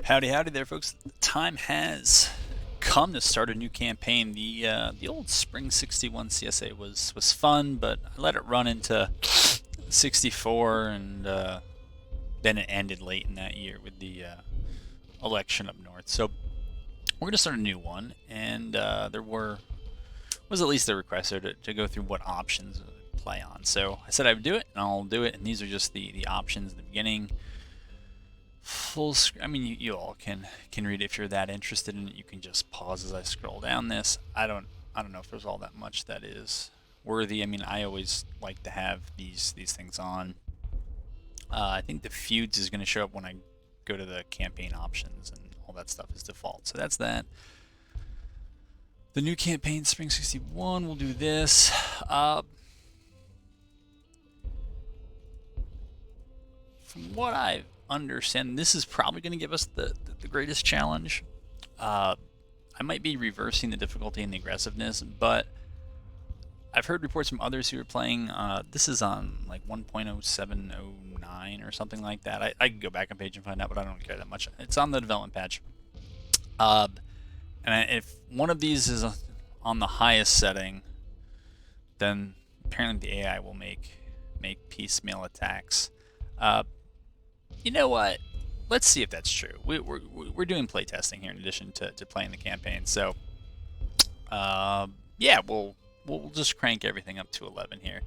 Howdy, howdy there, folks. The time has come to start a new campaign. The old Spring 61 CSA was fun, but I let it run into 64, and then it ended late in that year with the election up north. So we're gonna start a new one, and there was at least a request there to go through what options to play on. So I said I would do it, and I'll do it. And these are just the options at the beginning. Full screen. I mean, you all can read it if you're that interested in it. You can just pause as I scroll down this. I don't know if there's all that much that is worthy. I mean, I always like to have these things on. I think the feuds is going to show up when I go to the campaign options, and all that stuff is default. So that's that. The new campaign, Spring 61, we'll do this. From what I understand, this is probably going to give us the greatest challenge. I might be reversing the difficulty and the aggressiveness, but I've heard reports from others who are playing. This is on like 1.0709 or something like that. I can go back on page and find out, but I don't care that much. It's on the development patch. And if one of these is on the highest setting, then apparently the AI will make piecemeal attacks. You know what? Let's see if that's true. We're doing playtesting here in addition to playing the campaign. So, yeah, we'll just crank everything up to 11 here.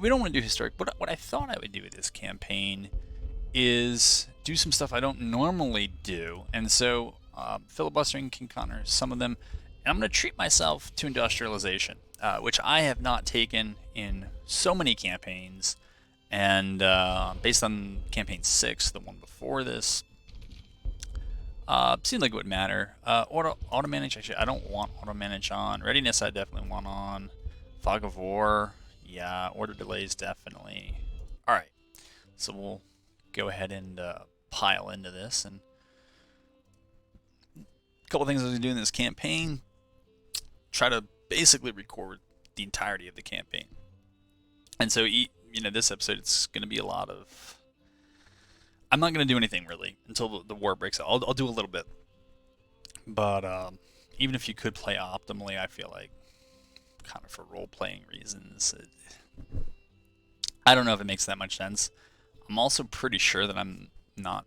We don't want to do historic, but what I thought I would do with this campaign is do some stuff I don't normally do, and so filibustering can counter some of them. And I'm going to treat myself to industrialization, which I have not taken in so many campaigns. And based on campaign 6, the one before this, seemed like it would matter. Auto manage, actually, I don't want auto manage on. Readiness, I definitely want on. Fog of war, yeah. Order delays, definitely. All right, so we'll go ahead and pile into this. And a couple things I was doing in this campaign: try to basically record the entirety of the campaign. And so, this episode, it's going to be a lot of... I'm not going to do anything, really, until the war breaks out. I'll do a little bit. But even if you could play optimally, I feel like, kind of for role-playing reasons, I don't know if it makes that much sense. I'm also pretty sure that I'm not...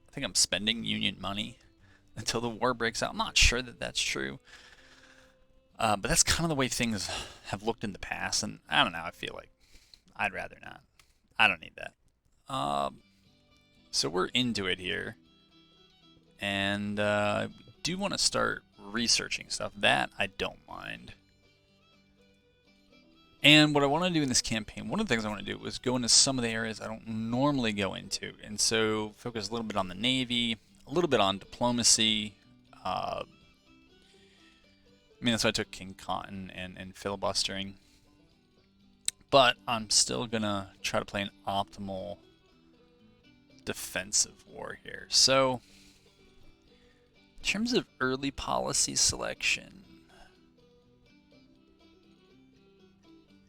I think I'm spending Union money until the war breaks out. I'm not sure that that's true. But that's kind of the way things have looked in the past, and I don't know, I feel like I'd rather not. I don't need that. So we're into it here. And I do want to start researching stuff. That I don't mind. And what I want to do in this campaign, one of the things I want to do was go into some of the areas I don't normally go into. And so focus a little bit on the Navy, a little bit on diplomacy. I mean, that's why I took King Cotton and filibustering. But I'm still going to try to play an optimal defensive war here. So, in terms of early policy selection,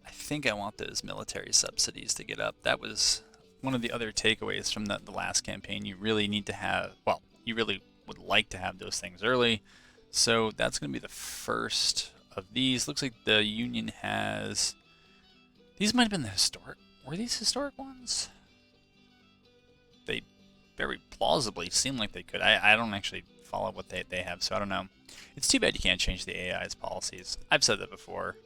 I think I want those military subsidies to get up. That was one of the other takeaways from the last campaign. You really need to have, well, you really would like to have those things early. So that's going to be the first of these. Looks like the Union has... These might have been the historic... Were these historic ones? They very plausibly seem like they could. I don't actually follow what they have, so I don't know. It's too bad you can't change the AI's policies. I've said that before.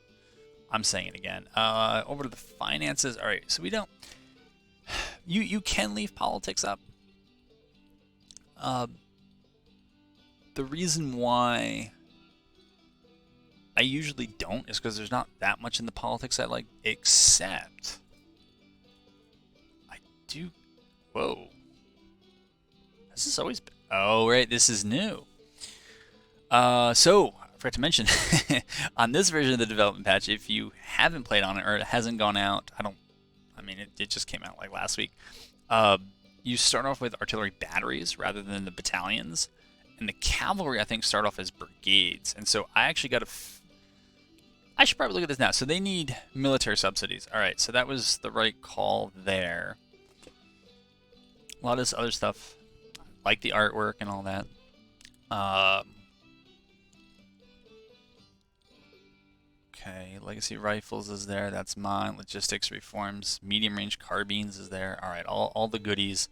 I'm saying it again. Over to the finances. All right, so we don't... You can leave politics up. The reason why I usually don't is because there's not that much in the politics I like, except I do... Whoa. Has this always been... Oh, right, this is new. So, I forgot to mention, on this version of the development patch, if you haven't played on it or it hasn't gone out, I mean, it just came out like last week, you start off with artillery batteries rather than the battalions. And the cavalry, I think, start off as brigades. And so I actually got I should probably look at this now. So they need military subsidies. All right, so that was the right call there. A lot of this other stuff like the artwork and all that. Okay, legacy rifles is there. That's mine. Logistics reforms. Medium range carbines is there. All right, all the goodies.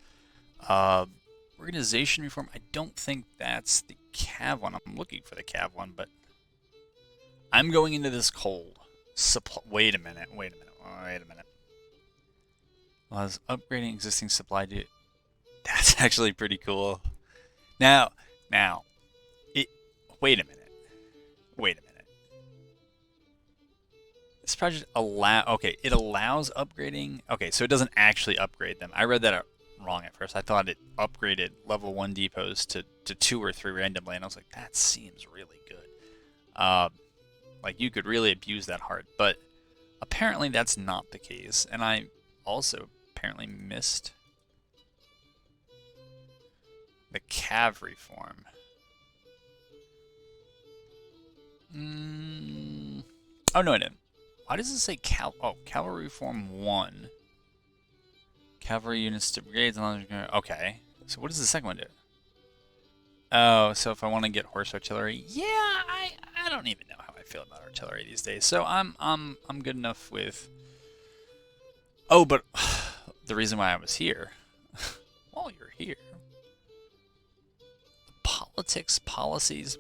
Organization reform. I don't think that's the cav one. I'm looking for the cav one, but I'm going into this cold. Wait a minute. Well, I was upgrading existing supply. That's actually pretty cool. Now, it. Wait a minute. This project it allows upgrading. Okay, so it doesn't actually upgrade them. I read that wrong at first. I thought it upgraded level 1 depots to 2 or 3 randomly, and I was like, that seems really good. Like, you could really abuse that hard, but apparently that's not the case, and I also apparently missed the cav reform. Oh, no, I didn't. Why does it say Cavalry Reform 1? Cavalry units to brigades. Okay. So what does the second one do? Oh, so if I want to get horse artillery, yeah, I don't even know how I feel about artillery these days. So I'm good enough with. Oh, but the reason why I was here, while you're here, politics, policies.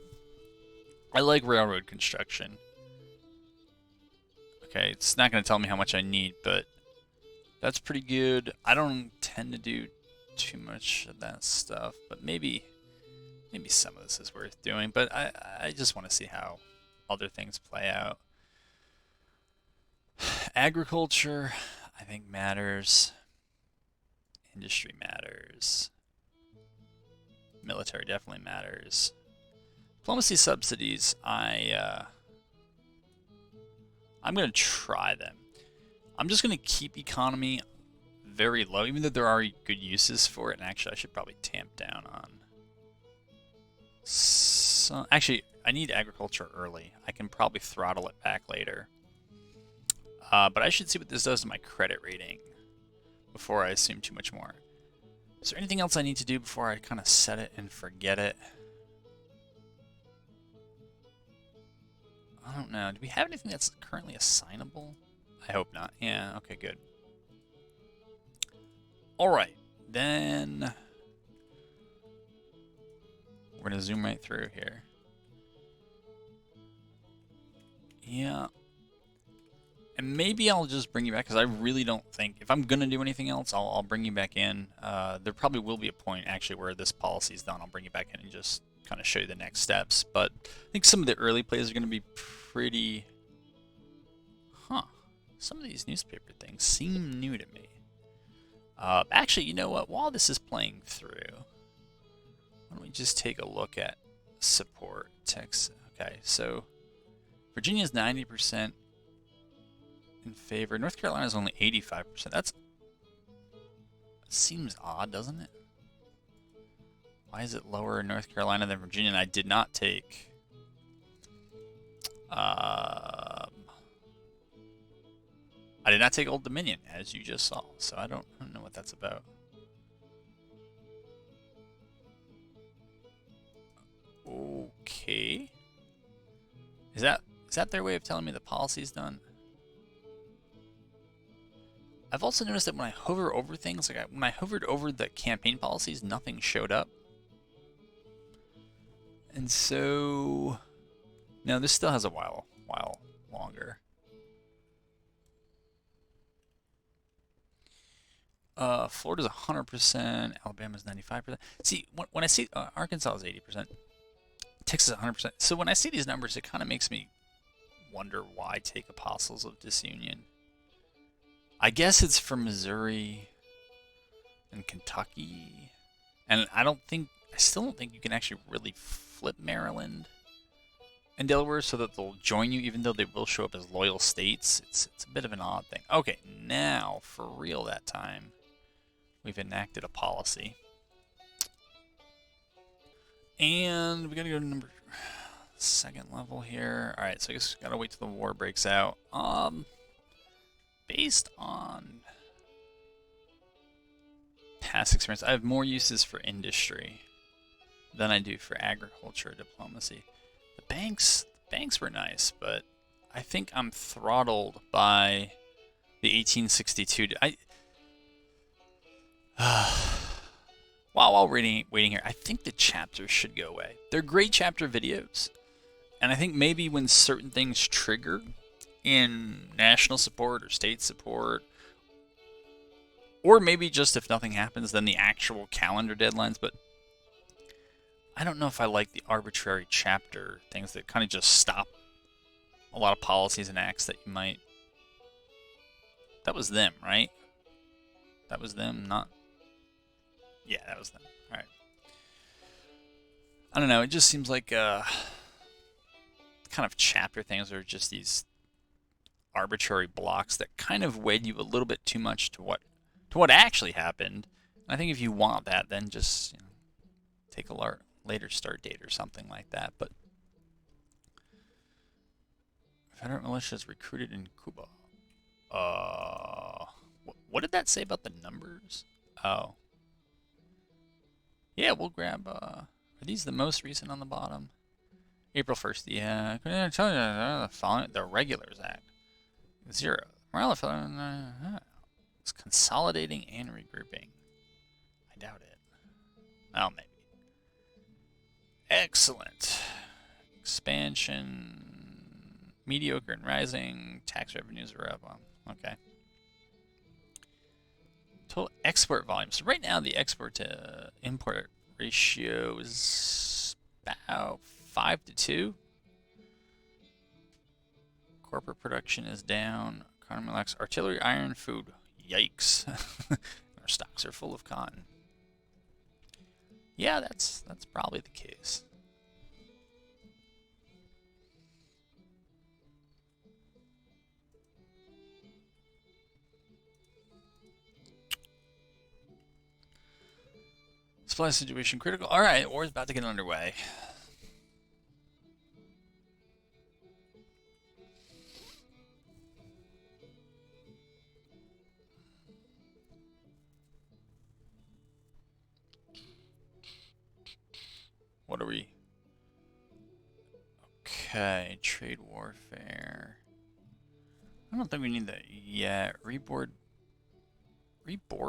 I like railroad construction. Okay, it's not going to tell me how much I need, but that's pretty good. I don't tend to do too much of that stuff, but maybe some of this is worth doing. But I just want to see how other things play out. Agriculture, I think, matters. Industry matters. Military definitely matters. Diplomacy subsidies, I'm going to try them. I'm just going to keep economy very low, even though there are good uses for it. And actually, I should probably tamp down on. So, actually, I need agriculture early. I can probably throttle it back later. But I should see what this does to my credit rating before I assume too much more. Is there anything else I need to do before I kind of set it and forget it? I don't know. Do we have anything that's currently assignable? I hope not. Yeah, okay, good. Alright, then we're going to zoom right through here. Yeah. And maybe I'll just bring you back, because I really don't think, if I'm going to do anything else, I'll bring you back in. There probably will be a point, actually, where this policy is done. I'll bring you back in and just kind of show you the next steps. But I think some of the early plays are going to be pretty... Some of these newspaper things seem new to me. Actually, you know what? While this is playing through, why don't we just take a look at support text. Okay, so Virginia's 90% in favor. North Carolina's only 85%. That seems odd, doesn't it? Why is it lower in North Carolina than Virginia? And I did not take... I did not take Old Dominion, as you just saw, so I don't know what that's about. Okay. Is that their way of telling me the policy's done? I've also noticed that when I hover over things, like when I hovered over the campaign policies, nothing showed up. And so... No, this still has a while longer. Florida's 100%, Alabama's 95%. See, when I see Arkansas is 80%, Texas is 100%. So when I see these numbers, it kind of makes me wonder why take Apostles of Disunion. I guess it's from Missouri and Kentucky, and I still don't think you can actually really flip Maryland and Delaware so that they'll join you, even though they will show up as loyal states. It's a bit of an odd thing. Okay, now for real that time. We've enacted a policy. And we gotta go to second level here. Alright, so I guess we gotta wait till the war breaks out. Based on past experience. I have more uses for industry than I do for agriculture or diplomacy. The banks were nice, but I think I'm throttled by the 1862. While waiting here, I think the chapters should go away. They're great chapter videos, and I think maybe when certain things trigger in national support or state support, or maybe just if nothing happens, then the actual calendar deadlines. But I don't know if I like the arbitrary chapter things that kind of just stop a lot of policies and acts that you might. That was them, right? That was them, not. Yeah, that was them. All right. I don't know. It just seems like kind of chapter things are just these arbitrary blocks that kind of wed you a little bit too much to what actually happened. And I think if you want that, then just take a later start date or something like that. But Confederate militias recruited in Cuba. What did that say about the numbers? Oh. Yeah, we'll grab, are these the most recent on the bottom? April 1st, yeah. The Regulars Act. 0. Morale it's consolidating and regrouping. I doubt it. Oh, maybe. Excellent. Expansion. Mediocre and rising. Tax revenues are up. Okay. Total export volume. So right now the export to import ratio is about 5 to 2. Corporate production is down. Economy lacks artillery, iron, food. Yikes. Our stocks are full of cotton. Yeah, that's probably the case. Supply situation critical. All right, war's about to get underway. What are we? Okay, trade warfare. I don't think we need that yet. Rebore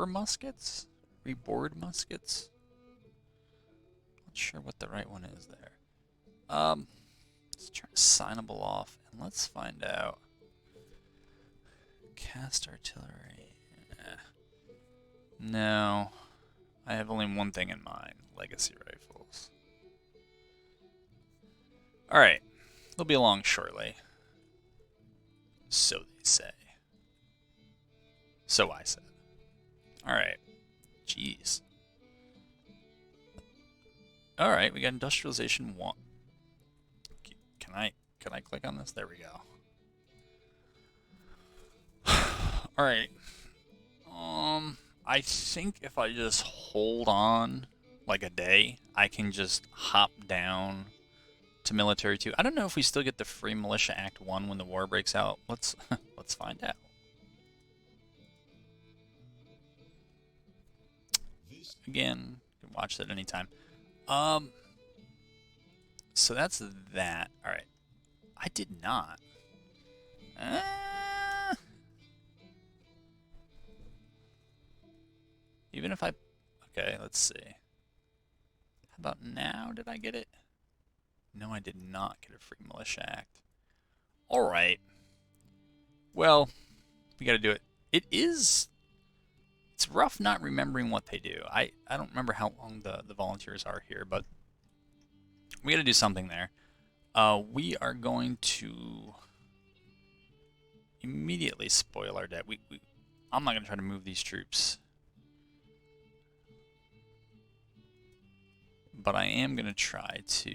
muskets? Reboard muskets? Not sure what the right one is there. Let's turn signable off and let's find out. Cast artillery. No. I have only one thing in mind. Legacy rifles. Alright. They'll be along shortly. So they say. So I said. Alright. Jeez. Alright, we got industrialization 1. Can I click on this? There we go. Alright. I think if I just hold on like a day, I can just hop down to military 2. I don't know if we still get the Free Militia Act 1 when the war breaks out. Let's find out. Again, you can watch that anytime. So that's that. All right. I did not. Even if I... Okay, let's see. How about now? Did I get it? No, I did not get a Free Militia Act. Alright. Well, we gotta do it. It's rough not remembering what they do. I don't remember how long the volunteers are here, but we gotta do something there. We are going to immediately spoil our debt. I'm not gonna try to move these troops. But I am going to try to...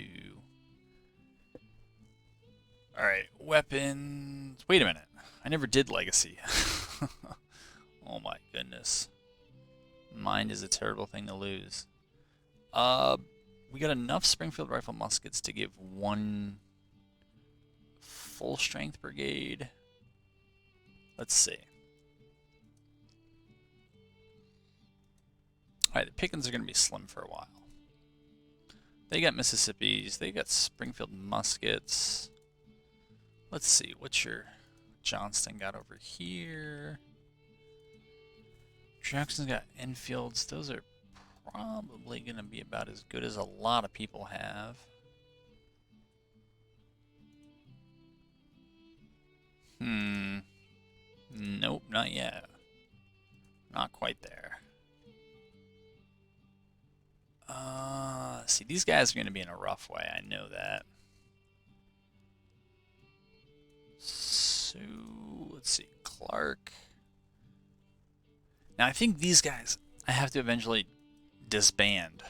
Alright, weapons... Wait a minute. I never did Legacy. Oh my goodness. Mind is a terrible thing to lose. We got enough Springfield Rifle muskets to give 1 full-strength brigade. Let's see. Alright, the pickings are going to be slim for a while. They got Mississippi's, they got Springfield muskets. Let's see, what's your Johnston got over here? Jackson's got Enfields. Those are probably going to be about as good as a lot of people have. Nope, not yet. Not quite there. See, these guys are going to be in a rough way. I know that. So, let's see. Clark. Now, I think these guys, I have to eventually disband.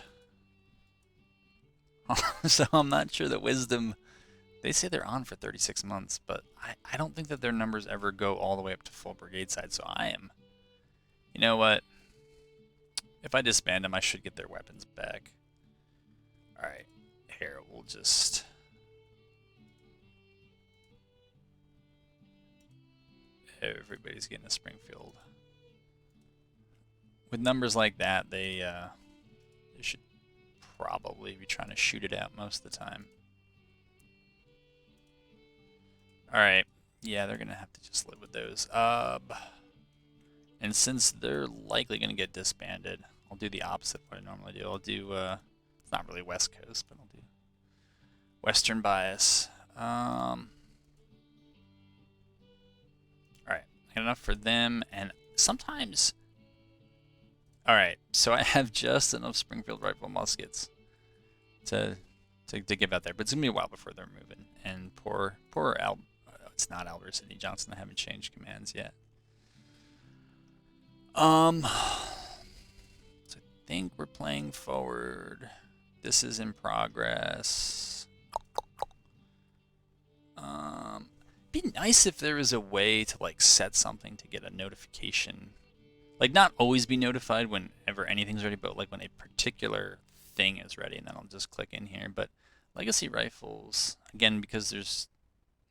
So I'm not sure that Wisdom, they say they're on for 36 months, but I don't think that their numbers ever go all the way up to full brigade side, so I am. You know what? If I disband them, I should get their weapons back. Alright, here, we'll just... Everybody's getting a Springfield. With numbers like that, they should probably be trying to shoot it out most of the time. Alright, yeah, they're going to have to just live with those. And since they're likely going to get disbanded, I'll do the opposite of what I normally do. I'll do, it's not really West Coast, but I'll do Western bias. Alright, I got enough for them, and sometimes... Alright, so I have just enough Springfield rifle muskets to give out there, but it's going to be a while before they're moving. And poor it's not Albert Sidney Johnson, I haven't changed commands yet. So I think we're playing forward. This is in progress. Be nice if there was a way to like set something to get a notification. Like not always be notified whenever anything's ready, but like when a particular thing is ready, and then I'll just click in here. But legacy rifles, again, because there's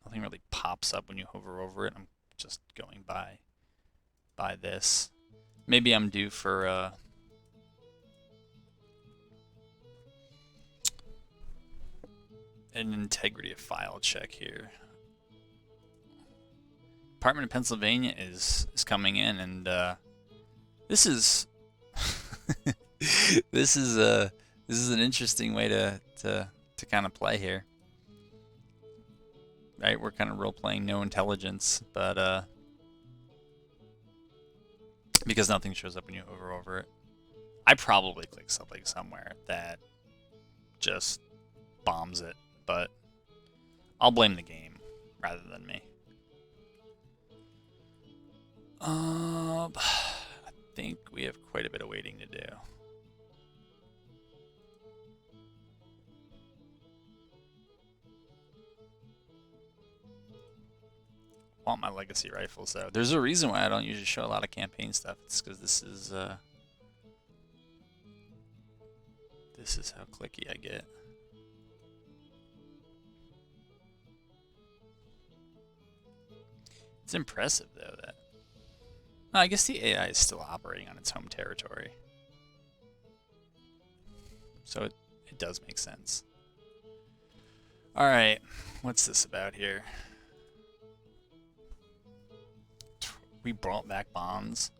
nothing really pops up when you hover over it, I'm just going by this. Maybe I'm due for an integrity of file check here. Department of Pennsylvania is coming in, and this is this is an interesting way to kind of play here. Right, we're kind of role playing no intelligence, but because nothing shows up when you hover over it. I probably click something somewhere that just bombs it, but I'll blame the game rather than me. I think we have quite a bit of waiting to do. I want my legacy rifles though. There's a reason why I don't usually show a lot of campaign stuff. It's because this is how clicky I get. It's impressive though that. I guess the AI is still operating on its home territory, so it does make sense. All right, what's this about here? We brought back bonds.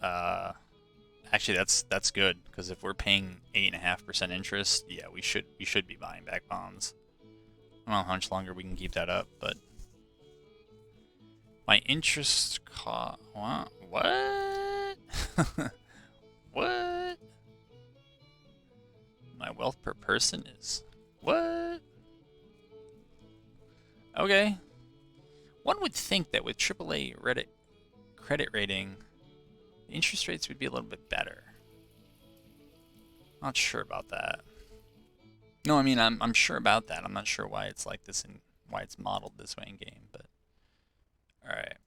Actually, that's good because if we're paying 8.5% interest, yeah, we should be buying back bonds. I don't know how much longer we can keep that up, but my interest cost. What? What? My wealth per person is what? Okay. One would think that with AAA credit rating, the interest rates would be a little bit better. Not sure about that. No, I mean I'm sure about that. I'm not sure why it's like this and why it's modeled this way in game, but all right.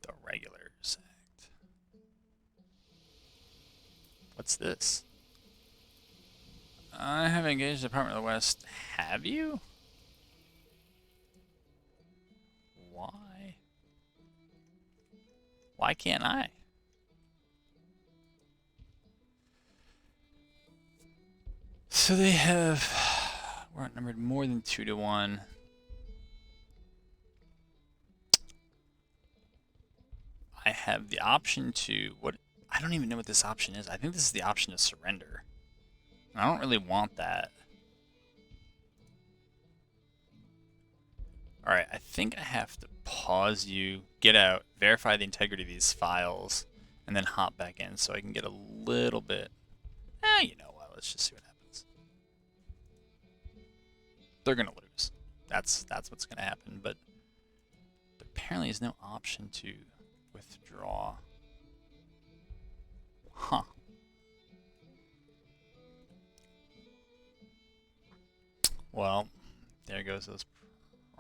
The Regulars Act. What's this? I have engaged the Department of the West. Have you? Why? Why can't I? So they have... We're outnumbered more than 2 to 1. I have the option to... What? I don't even know what this option is. I think this is the option to surrender. I don't really want that. Alright, I think I have to pause you, get out, verify the integrity of these files, and then hop back in so I can get a little bit... you know what, let's just see what happens. They're going to lose. That's what's going to happen, but there apparently is no option to withdraw. Huh. Well, there goes those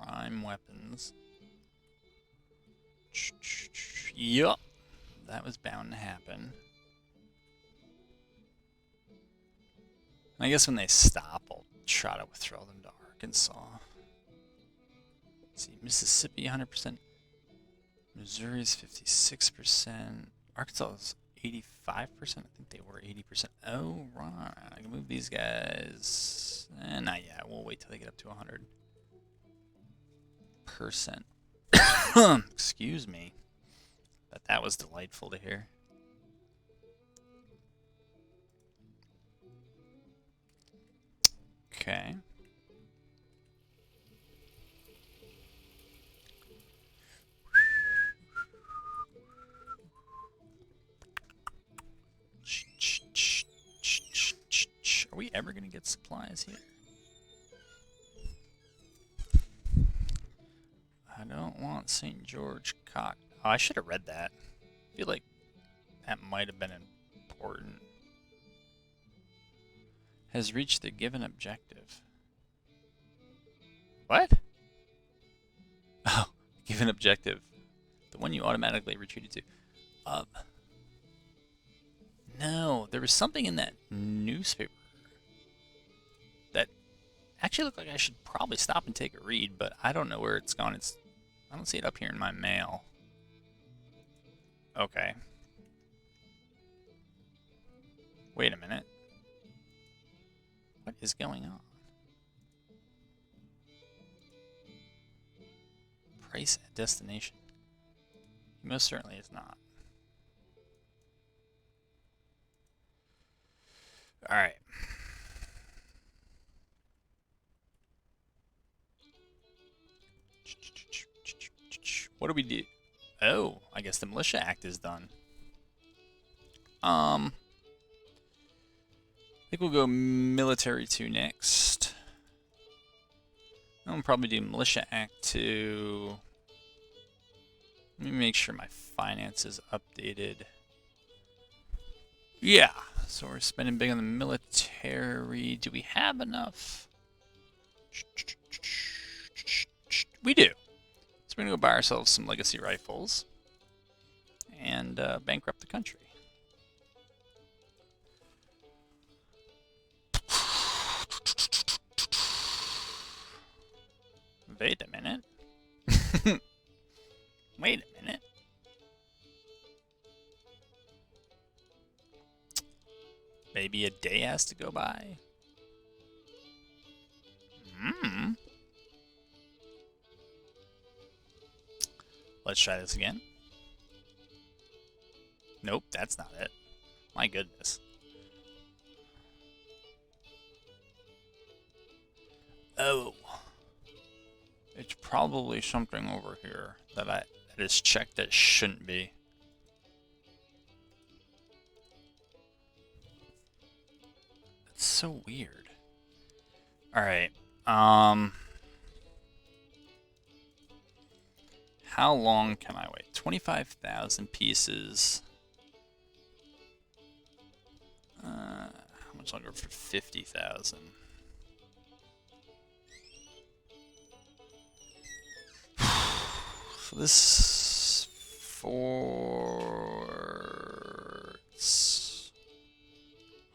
prime weapons. Yup. That was bound to happen. I guess when they stop, I'll try to withdraw them to Arkansas. Let's see, Mississippi 100%. Missouri's 56%. Arkansas is 85%. I think they were 80%. Oh, right. I can move these guys. Not yet. We'll wait till they get up to 100%. Excuse me. But that was delightful to hear. Okay. Are we ever going to get supplies here? I don't want St. George Cock. Oh, I should have read that. I feel like that might have been important. Has reached the given objective. What? Oh, given objective. The one you automatically retreated to. No, there was something in that newspaper that actually looked like I should probably stop and take a read, but I don't know where it's gone. I don't see it up here in my mail. Okay. Wait a minute. What is going on? Price at destination. Most certainly is not. Alright. What do we do? Oh, I guess the Militia Act is done. I think we'll go Military 2 next. I'll probably do Militia Act 2. Let me make sure my finance is updated. Yeah, so we're spending big on the military. Do we have enough? We do. So we're going to go buy ourselves some legacy rifles and bankrupt the country. Wait a minute. Wait a minute. Maybe a day has to go by. Let's try this again. Nope, that's not it. My goodness. Oh. It's probably something over here that is checked that shouldn't be. That's so weird. Alright. How long can I wait? 25,000 pieces. How much longer for 50,000? So this for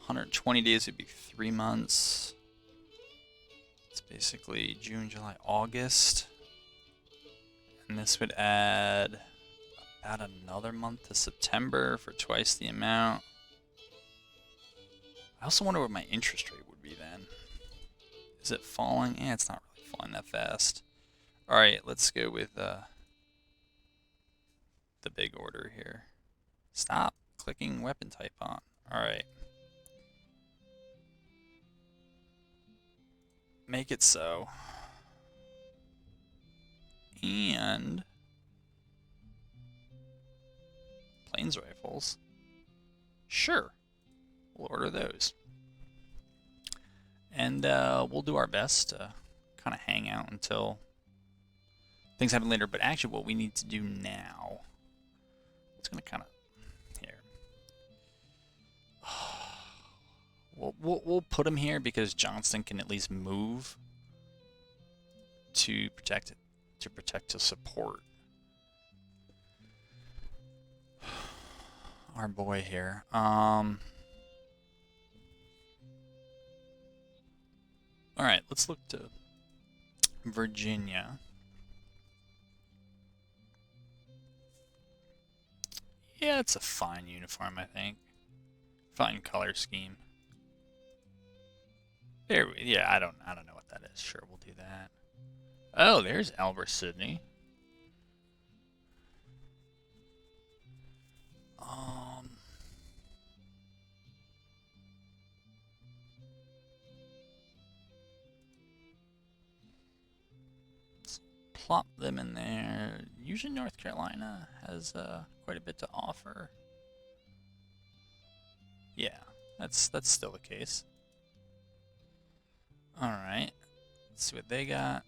120 days would be 3 months. It's basically June, July, August. And this would add a Add another month to September for twice the amount. I also wonder what my interest rate would be then. Is it falling? Eh, it's not really falling that fast. Alright, let's go with the big order here. Stop clicking weapon type on. Alright. Make it so. And planes rifles. Sure. We'll order those. And we'll do our best to kind of hang out until things happen later. But actually what we need to do now, it's going to kind of, here. We'll put him here because Johnston can at least move to protect to support our boy here. All right, let's look to Virginia. Yeah, it's a fine uniform, I think. Fine color scheme. There, yeah, I don't know what that is. Sure, we'll do that. Oh, there's Albert Sidney. Let's plop them in there. Usually North Carolina has quite a bit to offer. Yeah, that's still the case. All right, let's see what they got.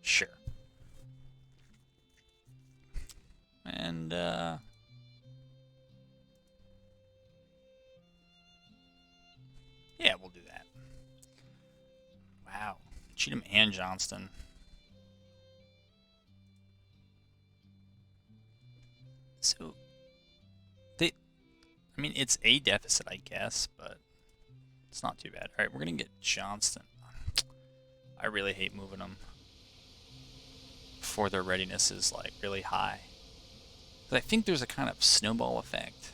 Sure. And yeah, we'll do that. Wow, Cheatham and Johnston. So they, I mean, it's a deficit, I guess, but it's not too bad. All right, we're gonna get Johnston. I really hate moving them before their readiness is like really high. But I think there's a kind of snowball effect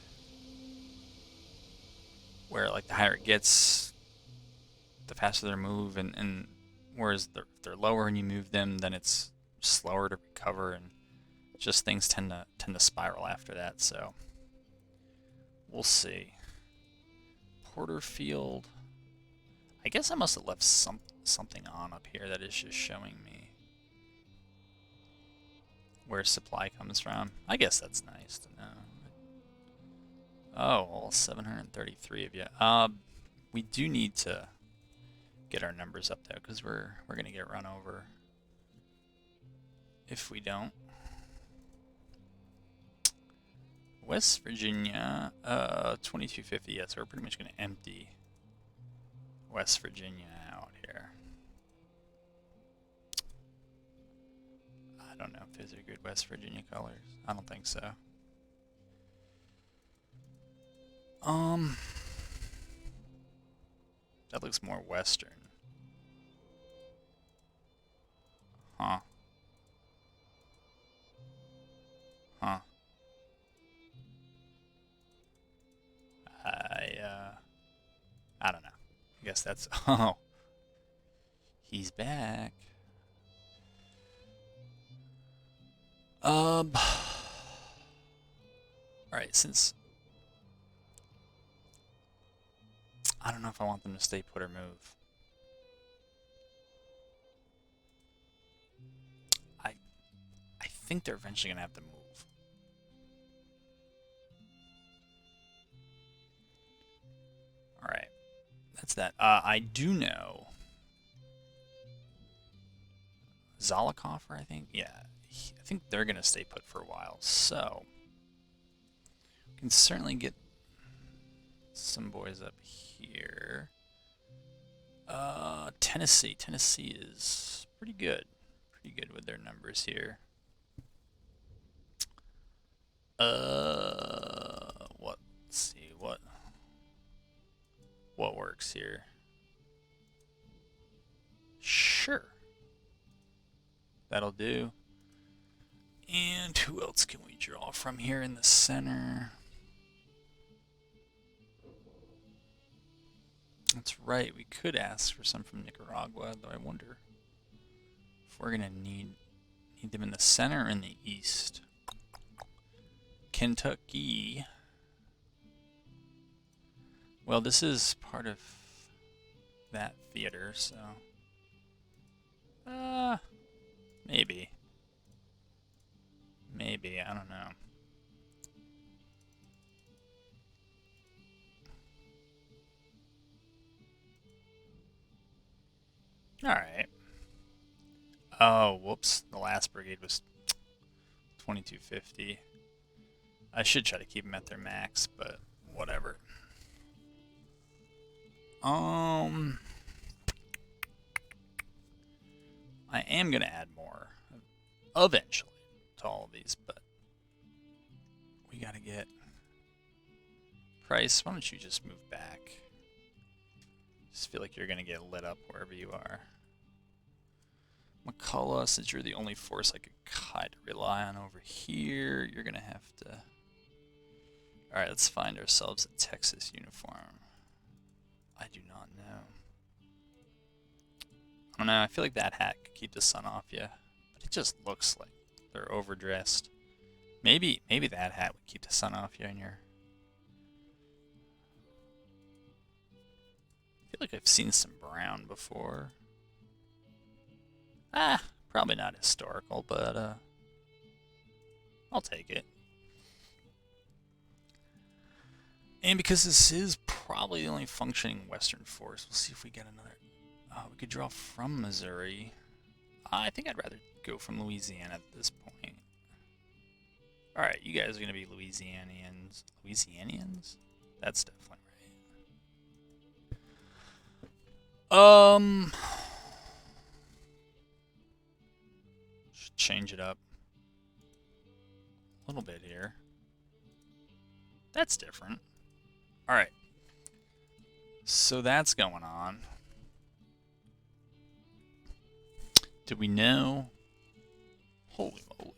where like the higher it gets, the faster they move, and whereas if they're lower and you move them, then it's slower to recover, and just things tend to spiral after that. So we'll see. Porterfield. I guess I must have left something on up here that is just showing me where supply comes from. I guess that's nice to know. Oh, all 733 of you. We do need to get our numbers up though, because we're gonna get run over if we don't. West Virginia, 2250. Yeah, so we're pretty much gonna empty West Virginia out here. I don't know if those are good West Virginia colors. I don't think so. That looks more Western. Huh. Huh. I don't know. I guess that's, oh. He's back. Alright, since I don't know if I want them to stay put or move. I think they're eventually gonna have to move. Alright. That's that. I do know Zollicoffer, I think. Yeah. I think they're gonna stay put for a while. So we can certainly get some boys up here. Tennessee. Tennessee is pretty good. Pretty good with their numbers here. Let's see what works here. Sure. That'll do. And who else can we draw from here in the center? That's right, we could ask for some from Nicaragua, though I wonder if we're gonna need them in the center or in the east. Kentucky. Well, this is part of that theater, so maybe. Maybe, I don't know. Alright. Oh, whoops. The last brigade was 2250. I should try to keep them at their max, but whatever. I am going to add more eventually to all of these, but we got to get Price. Why don't you just move back? Just feel like you're going to get lit up wherever you are. McCullough, since you're the only force I could kind of rely on over here, you're going to have to... Alright, let's find ourselves a Texas uniform. I do not know. I don't know, I feel like that hat could keep the sun off you, but it just looks like they're overdressed. Maybe that hat would keep the sun off you and your... I feel like I've seen some brown before. Probably not historical, but I'll take it. And because this is probably the only functioning Western force, we'll see if we get another... we could draw from Missouri. I think I'd rather go from Louisiana at this point. Alright, you guys are going to be Louisianians. Louisianians? That's definitely right. Should change it up a little bit here. That's different. Alright. So that's going on. Do we know? Holy moly.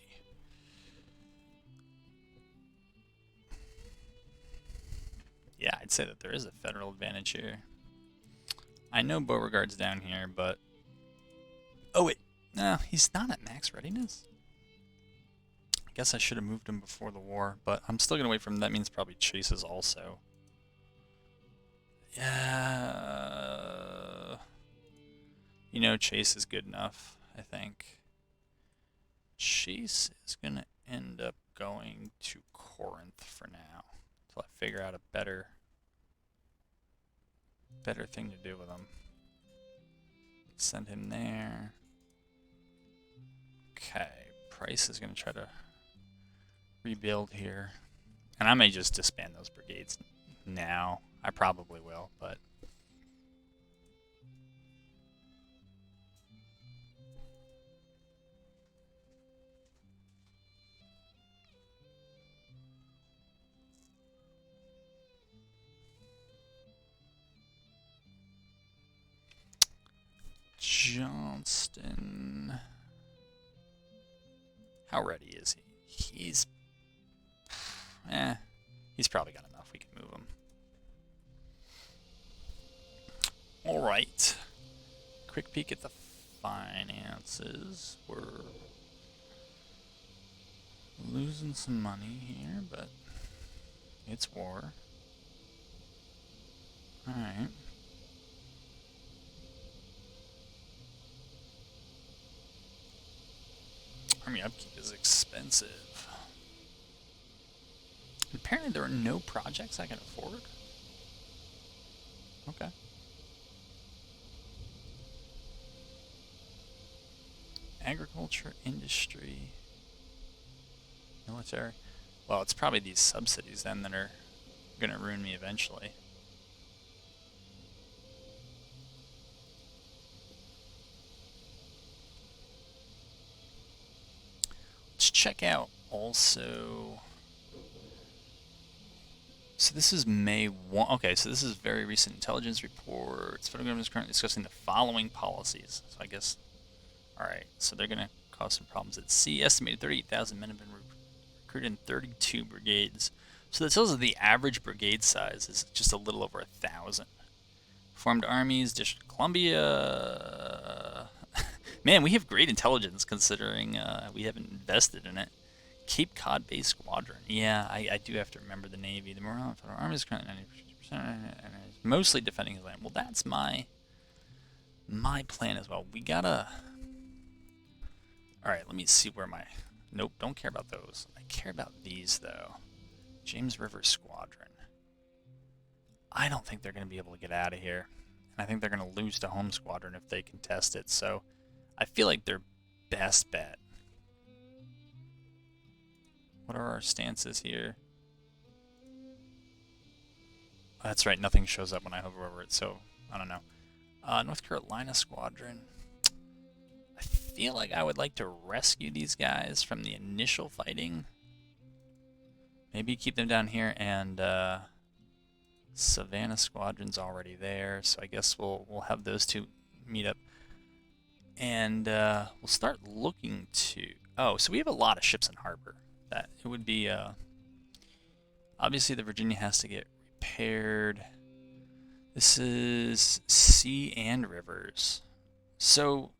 Yeah, I'd say that there is a federal advantage here. I know Beauregard's down here, but... Oh, wait. No, he's not at max readiness. I guess I should have moved him before the war, but I'm still going to wait for him. That means probably Chase is also. Yeah. You know, Chase is good enough, I think. Chase is going to end up going to Corinth for now. Until I figure out a better thing to do with him. Send him there. Okay, Price is going to try to rebuild here. And I may just disband those brigades now. I probably will, but... Johnston... How ready is he? He's probably got enough. We can move him. Alright. Quick peek at the finances. We're losing some money here, but it's war. Alright. Army upkeep is expensive. Apparently there are no projects I can afford. Okay. Agriculture, industry, military. Well, it's probably these subsidies then that are going to ruin me eventually. Let's check out also... So this is May 1. Okay, so this is very recent intelligence reports. Federal government is currently discussing the following policies. So I guess... Alright, so they're going to caused some problems at sea. Estimated 38,000 men have been recruited in 32 brigades. So that tells us the average brigade size is just a little over 1,000. Formed armies, District of Columbia. Man, we have great intelligence considering we haven't invested in it. Cape Cod Bay Squadron. Yeah, I do have to remember the Navy. The Morale Federal Army is currently 90%, and is mostly defending his land. Well, that's my plan as well. We gotta. All right, let me see where my. Nope, don't care about those. I care about these though. James River Squadron. I don't think they're going to be able to get out of here. And I think they're going to lose to Home Squadron if they contest it. So I feel like their best bet. What are our stances here? Oh, that's right, nothing shows up when I hover over it, so I don't know. North Carolina Squadron. I feel like I would like to rescue these guys from the initial fighting. Maybe keep them down here, and Savannah Squadron's already there, so I guess we'll have those two meet up. And we'll start looking to... Oh, so we have a lot of ships in harbor. That it would be... obviously, the Virginia has to get repaired. This is sea and rivers. So,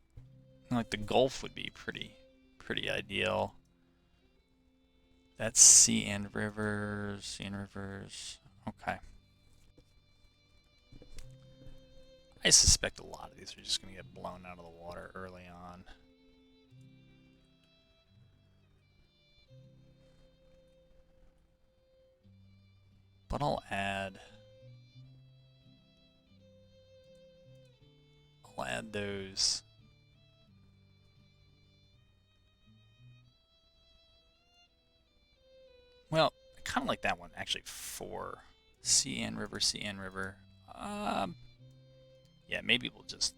like, the Gulf would be pretty ideal. That's sea and rivers, Okay. I suspect a lot of these are just going to get blown out of the water early on. But I'll add those. Well, I kind of like that one, actually, 4. Sea and river, sea and river. Yeah, maybe we'll just...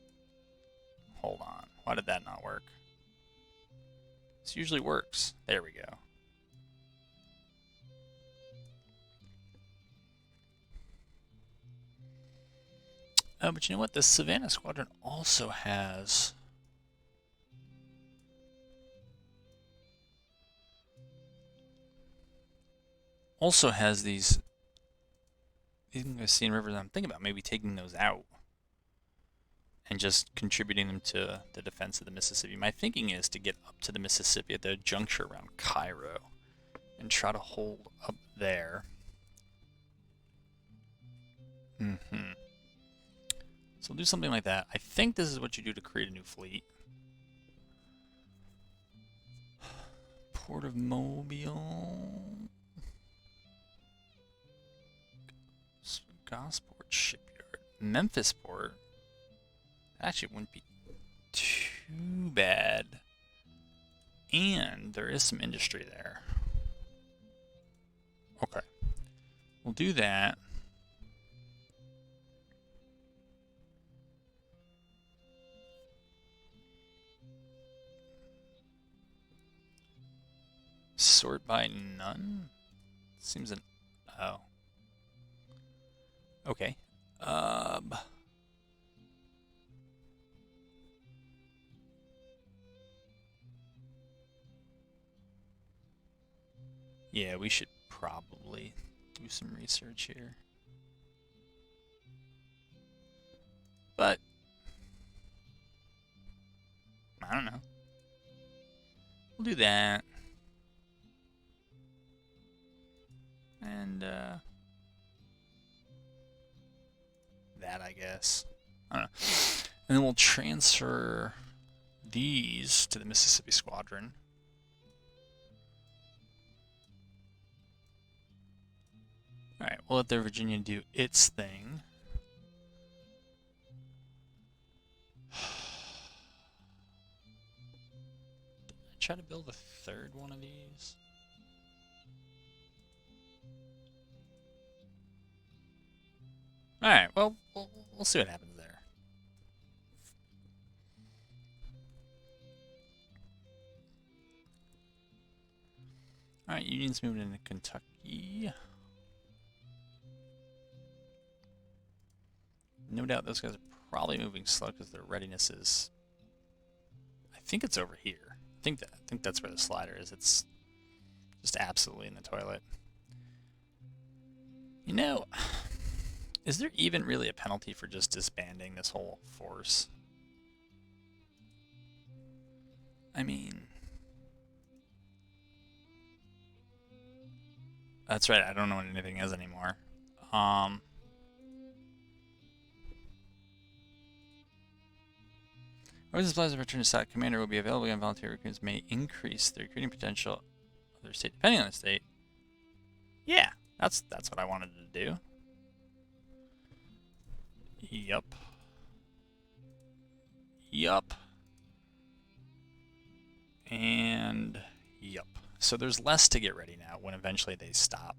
Hold on. Why did that not work? This usually works. There we go. Oh, but you know what? The Savannah Squadron also has... these sea and rivers. I'm thinking about maybe taking those out and just contributing them to the defense of the Mississippi. My thinking is to get up to the Mississippi at the juncture around Cairo and try to hold up there. So we'll do something like that. I think this is what you do to create a new fleet. Port of Mobile. Gosport Shipyard. Memphis Port. Actually, it wouldn't be too bad. And there is some industry there. Okay. We'll do that. Sort by none? Seems an... Oh. Okay. Yeah, we should probably do some research here. But I don't know. We'll do that. And that, I guess. I don't know. And then we'll transfer these to the Mississippi Squadron. Alright, we'll let the Virginia do its thing. Did I try to build a third one of these? Alright, well, we'll see what happens there. Alright, Union's moving into Kentucky. No doubt those guys are probably moving slow because their readiness is... I think it's over here. think that's where the slider is. It's just absolutely in the toilet. You know, is there even really a penalty for just disbanding this whole force? I mean, that's right. I don't know what anything is anymore. Or the supplies of return to stock commander will be available, and volunteer recruits may increase the recruiting potential of their state depending on the state. Yeah, that's what I wanted to do. Yup. Yup. And yup. So there's less to get ready now when eventually they stop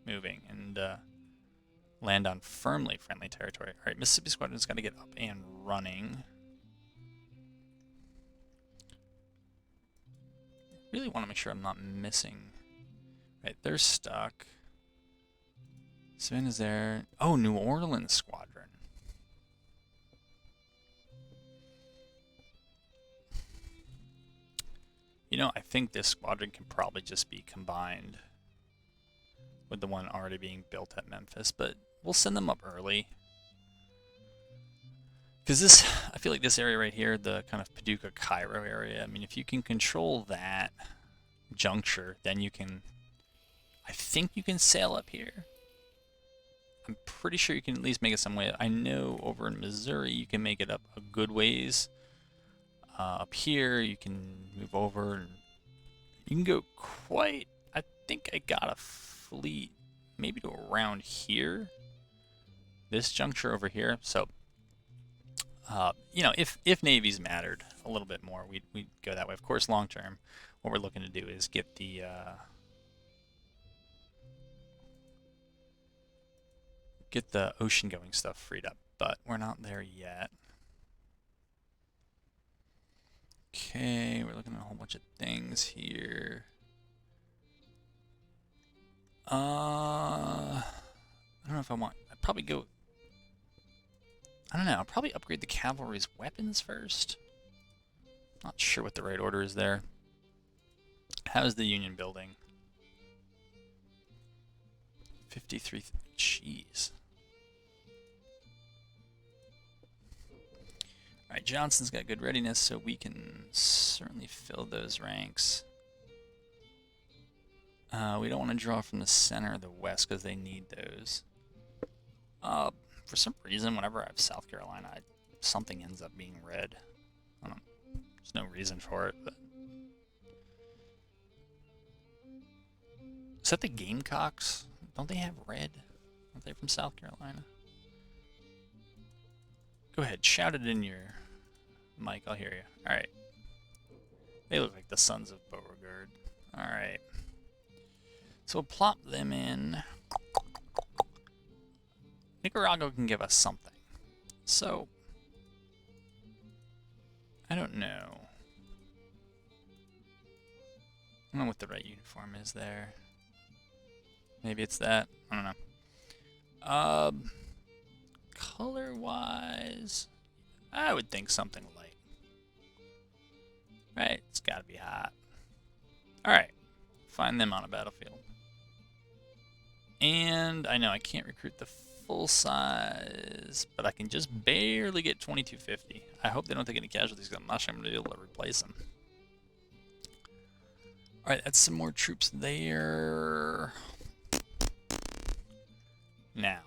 moving and land on firmly friendly territory. All right, Mississippi Squadron's got to get up and running. Really want to make sure I'm not missing. Right, they're stuck. Savannah's there. Oh, New Orleans Squadron. You know, I think this squadron can probably just be combined with the one already being built at Memphis, but we'll send them up early. Because this, I feel like this area right here, the kind of Paducah Cairo area, I mean, if you can control that juncture, then you can, I think you can sail up here. I'm pretty sure you can at least make it some way. I know over in Missouri, you can make it up a good ways. Up here, you can move over and you can go quite, I think I got a fleet maybe to around here. This juncture over here. So, you know, if navies mattered a little bit more, we'd go that way. Of course, long term, what we're looking to do is get the ocean going stuff freed up, but we're not there yet. Okay, we're looking at a whole bunch of things here. I don't know if I want. I'd probably go. I don't know. I'll probably upgrade the cavalry's weapons first. Not sure what the right order is there. How's the Union building? 53. Jeez. Alright, Johnson's got good readiness, so we can certainly fill those ranks. We don't want to draw from the center or the west because they need those. For some reason, whenever I have South Carolina, something ends up being red. I don't know. There's no reason for it, but... Is that the Gamecocks? Don't they have red? Aren't they from South Carolina? Go ahead, shout it in your mic, I'll hear you. Alright. They look like the Sons of Beauregard. Alright. So we'll plop them in. Nicaragua can give us something. So, I don't know. I don't know what the right uniform is there. Maybe it's that. I don't know. Color-wise, I would think something light. Right? It's gotta be hot. Alright. Find them on a battlefield. And I know I can't recruit the full size, but I can just barely get 2250. I hope they don't take any casualties because I'm not sure I'm going to be able to replace them. Alright, that's some more troops there. Now,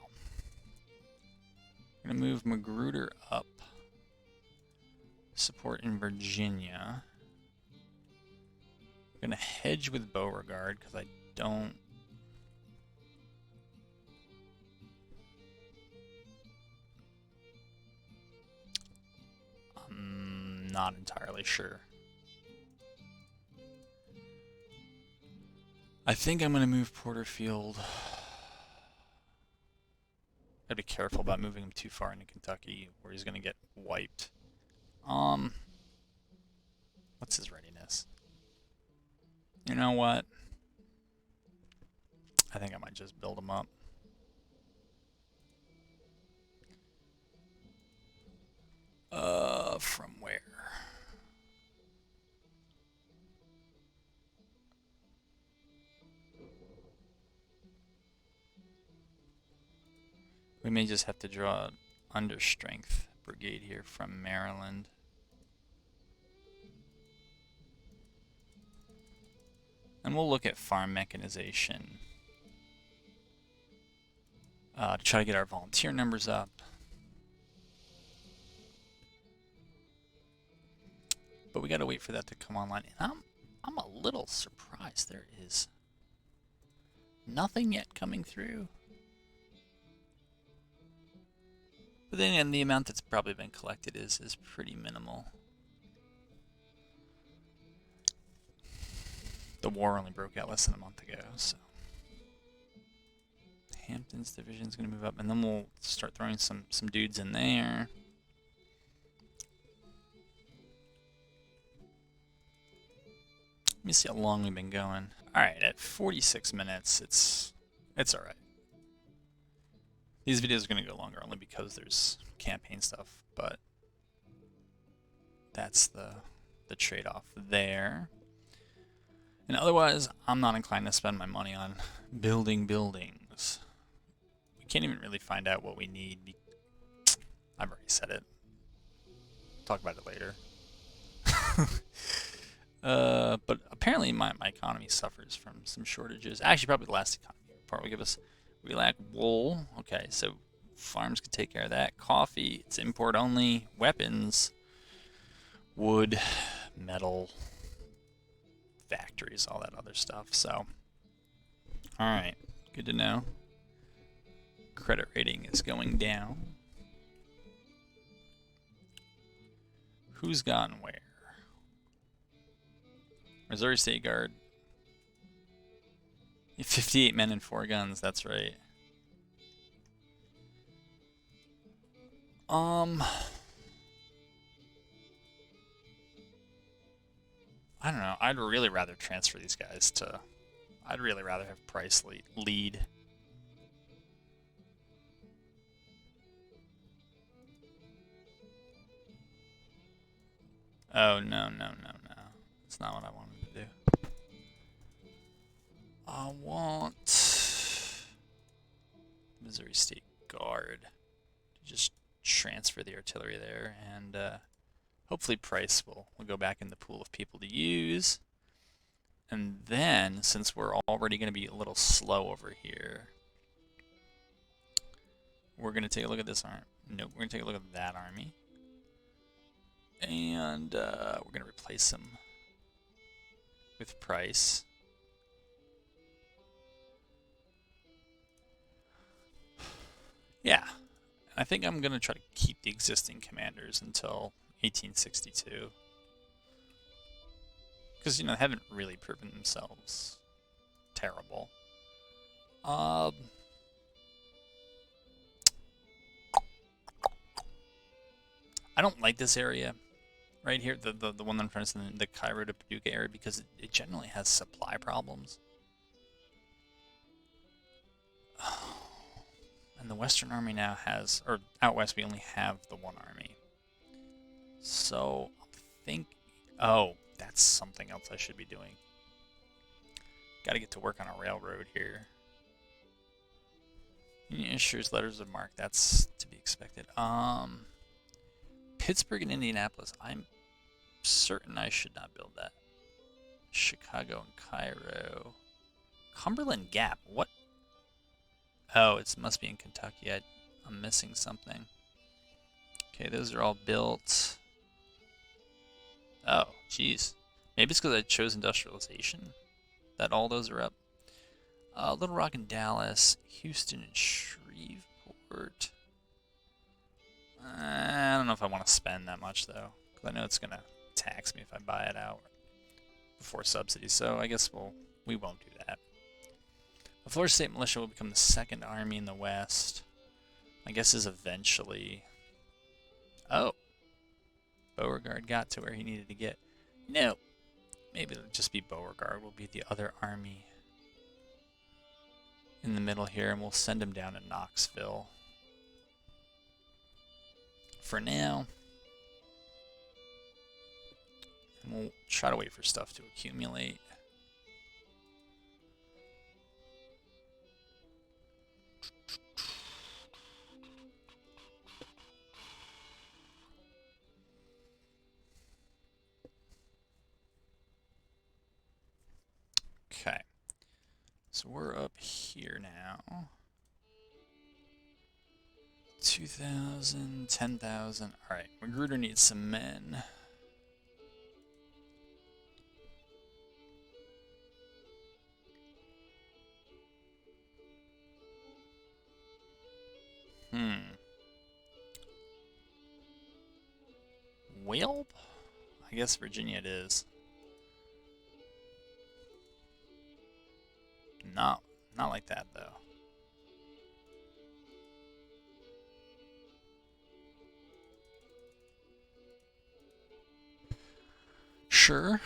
I'm going to move Magruder up. Support in Virginia. I'm going to hedge with Beauregard because I don't... I'm not entirely sure. I think I'm going to move Porterfield. Gotta be careful about moving him too far into Kentucky where he's going to get wiped. What's his readiness? You know what? I think I might just build him up. From where? We may just have to draw an understrength brigade here from Maryland. And we'll look at farm mechanization to try to get our volunteer numbers up. But we got to wait for that to come online. And I'm a little surprised there is nothing yet coming through. But then again, the amount that's probably been collected is pretty minimal. The war only broke out less than a month ago, so Hampton's division is going to move up, and then we'll start throwing some dudes in there. Let me see how long we've been going. All right, at 46 minutes, it's all right. These videos are going to go longer only because there's campaign stuff, but that's the trade-off there. And otherwise, I'm not inclined to spend my money on building buildings. We can't even really find out what we need. I've already said it. Talk about it later. But apparently my economy suffers from some shortages. Actually, probably the last economy part will give us. We lack wool. Okay, so farms can take care of that. Coffee, it's import only. Weapons, wood, metal, factories, all that other stuff. So, alright, good to know. Credit rating is going down. Who's gone where? Missouri State Guard. 58 men and 4 guns, that's right. I don't know. I'd really rather transfer these guys to... I'd really rather have Price lead. Oh, no. That's not what I wanted to do. I want... Missouri State Guard to just transfer the artillery there, and hopefully Price will go back in the pool of people to use. And then, since we're already going to be a little slow over here, we're going to take a look at this army. Nope, we're going to take a look at that army. And we're going to replace him with Price. Yeah, I think I'm going to try to keep the existing commanders until 1862. Because, you know, they haven't really proven themselves terrible. I don't like this area right here, the one that I'm trying to say, the Cairo to Paducah area, because it generally has supply problems. And the Western Army now has, or out west we only have the one army. So I think, oh, that's something else I should be doing. Got to get to work on a railroad here. Union issues letters of marque. That's to be expected. Pittsburgh and Indianapolis. I'm certain I should not build that. Chicago and Cairo. Cumberland Gap. What? Oh, it must be in Kentucky. I'm missing something. Okay, those are all built. Oh, jeez. Maybe it's because I chose industrialization that all those are up. Little Rock and Dallas, Houston and Shreveport. I don't know if I want to spend that much, though, because I know it's going to tax me if I buy it out before subsidies, so I guess we won't do that. The Florida State Militia will become the second army in the West. My guess is eventually... Oh! Beauregard got to where he needed to get. No! Maybe it'll just be Beauregard will be the other army in the middle here, and we'll send him down to Knoxville. For now. And we'll try to wait for stuff to accumulate. Okay. So we're up here now. 2,000, 10,000. Alright, Magruder needs some men. Whale? I guess Virginia it is. Not like that though. Sure.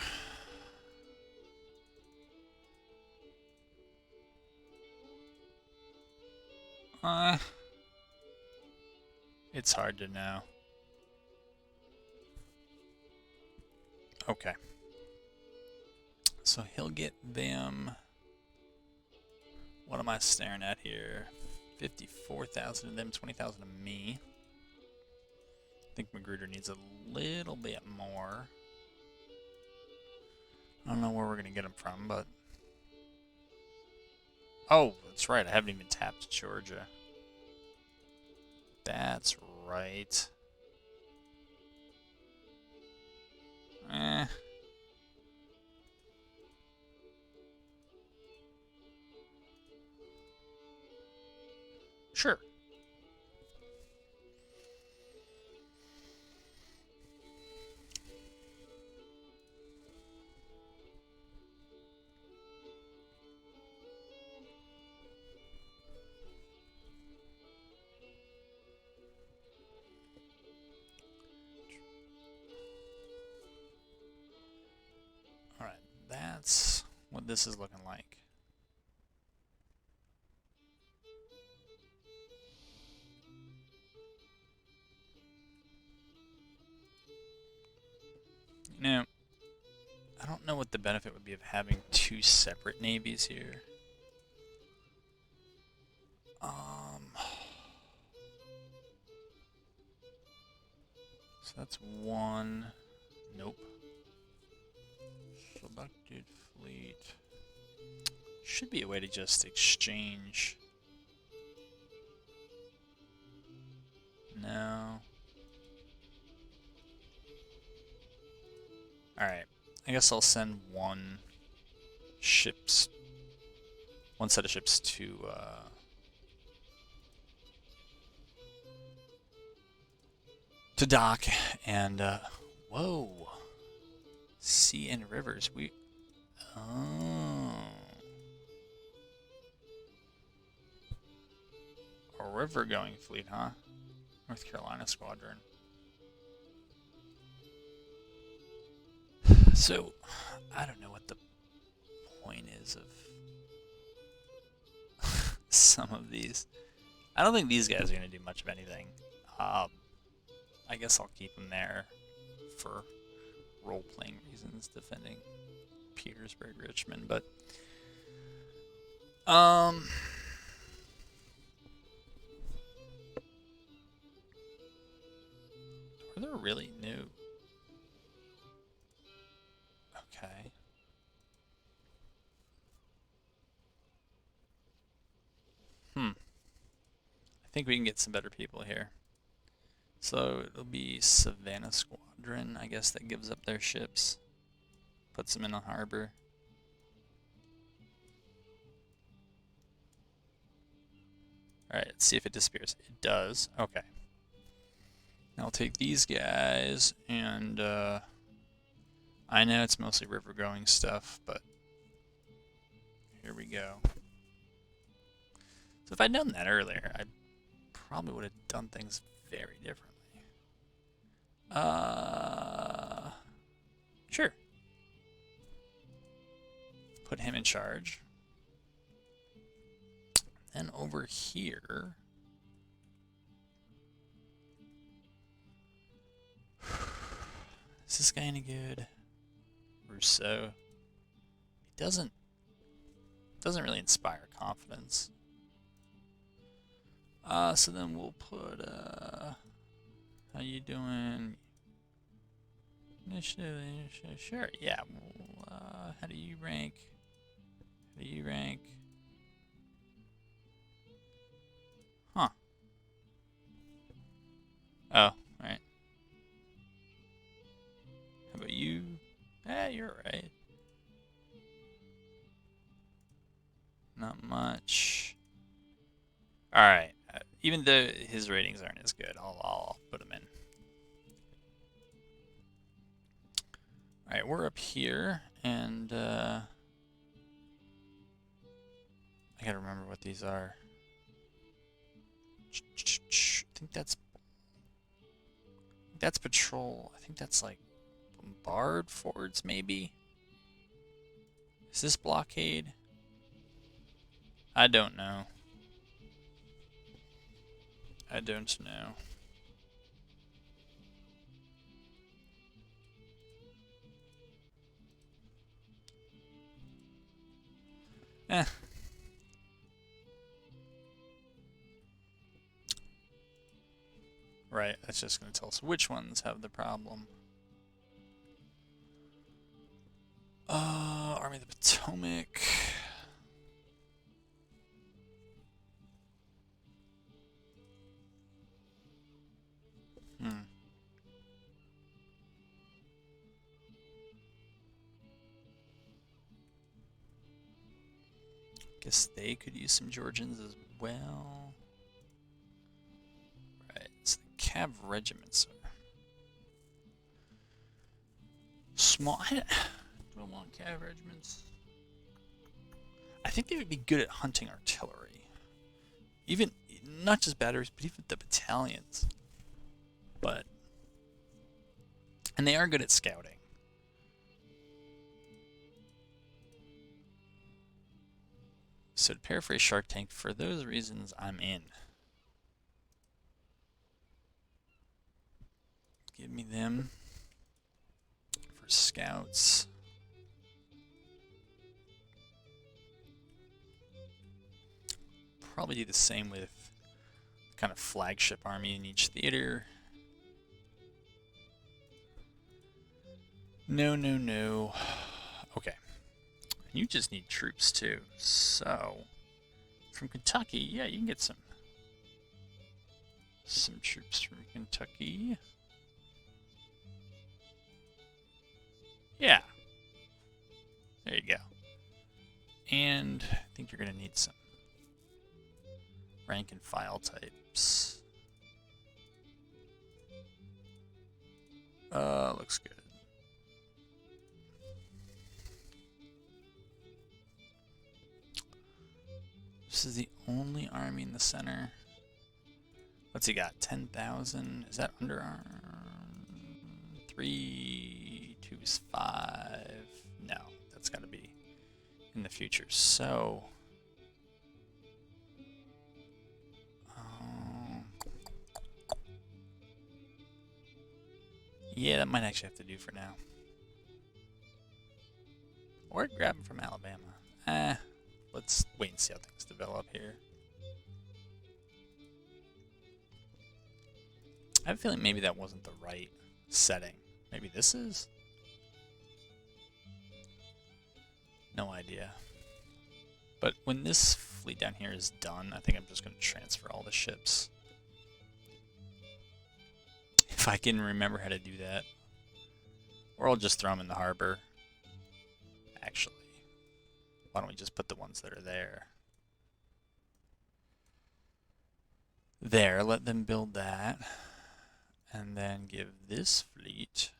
It's hard to know. Okay. So he'll get them. What am I staring at here? 54,000 of them, 20,000 of me. I think Magruder needs a little bit more. I don't know where we're going to get them from, but... Oh, that's right. I haven't even tapped Georgia. That's right. Sure. Alright, that's what this is looking like. You know, I don't know what the benefit would be of having two separate navies here. So that's one. Nope. Selected fleet. Should be a way to just exchange. No. Alright. I guess I'll send one set of ships to dock and whoa. Sea and rivers. Oh. A river going fleet, huh? North Carolina squadron. So, I don't know what the point is of some of these. I don't think these guys are going to do much of anything. I guess I'll keep them there for role-playing reasons, defending Petersburg, Richmond, but are there really new? Okay. I think we can get some better people here. So it'll be Savannah Squadron, I guess, that gives up their ships. Puts them in a harbor. Alright, let's see if it disappears. It does. Okay. Now I'll take these guys, and I know it's mostly river going stuff, but here we go. So if I'd known that earlier, I probably would have done things very differently. Sure. Put him in charge. Then over here, is this guy any good? Rousseau. He doesn't really inspire confidence. So then we'll put how you doing? Initiative, sure, yeah. Well, how do you rank? much. Alright. Even though his ratings aren't as good, I'll put him in. Alright, we're up here, and I gotta remember what these are. I think that's patrol. I think that's like bombard forts, maybe? Is this blockade? I don't know. I don't know. Eh. Right, that's just going to tell us which ones have the problem. Army of the Potomac. Guess they could use some Georgians as well. Right, so the Cav regiments are small. Do I want Cav regiments? I think they would be good at hunting artillery. Even, not just batteries, but even the battalions. And they are good at scouting. So to paraphrase Shark Tank, for those reasons, I'm in. Give me them for scouts. Probably do the same with kind of flagship army in each theater. No, no, no. Okay. You just need troops too. So, from Kentucky, yeah, you can get some troops from Kentucky. Yeah. There you go. And I think you're going to need some rank and file types. Looks good. This is the only army in the center. What's he got? 10,000? Is that underarm? 3, 2 is 5. No, that's got to be in the future. So, yeah, that might actually have to do for now. Or grab him from Alabama. Let's wait and see how things develop here. I have a feeling maybe that wasn't the right setting. Maybe this is? No idea. But when this fleet down here is done, I think I'm just going to transfer all the ships. If I can remember how to do that. Or I'll just throw them in the harbor. Actually, why don't we just put the ones that are there? There, let them build that. And then give this fleet...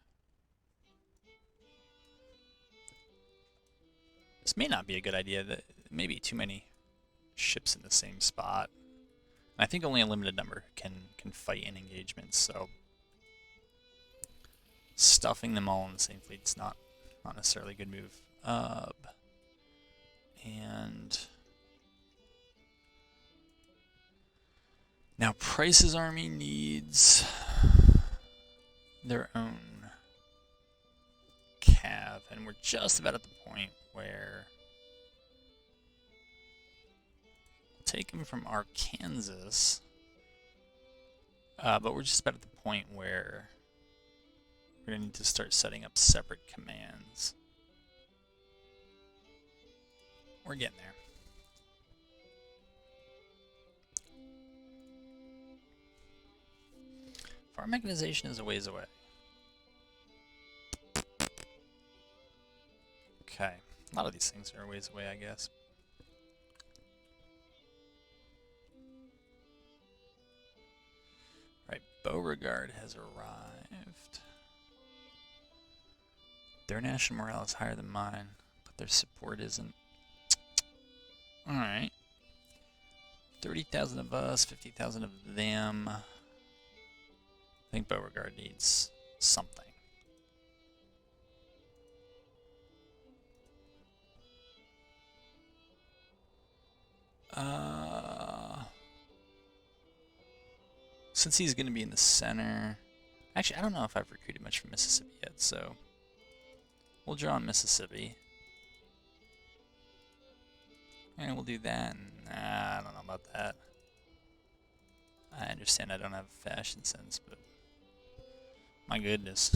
This may not be a good idea. That maybe too many ships in the same spot. And I think only a limited number can fight in engagements, so stuffing them all in the same fleet is not necessarily a good move. And now Price's army needs their own cav, and we're just about at the point where we'll take him from Arkansas, but we're just about at the point where we're going to need to start setting up separate commands. We're getting there. Farm mechanization is a ways away. Okay, a lot of these things are a ways away, I guess. Beauregard has arrived. Their national morale is higher than mine, but their support isn't. Alright. 30,000 of us, 50,000 of them. I think Beauregard needs something. Since he's going to be in the center... Actually, I don't know if I've recruited much from Mississippi yet, so... We'll draw on Mississippi. And we'll do that. Nah, I don't know about that. I understand I don't have fashion sense, but... My goodness.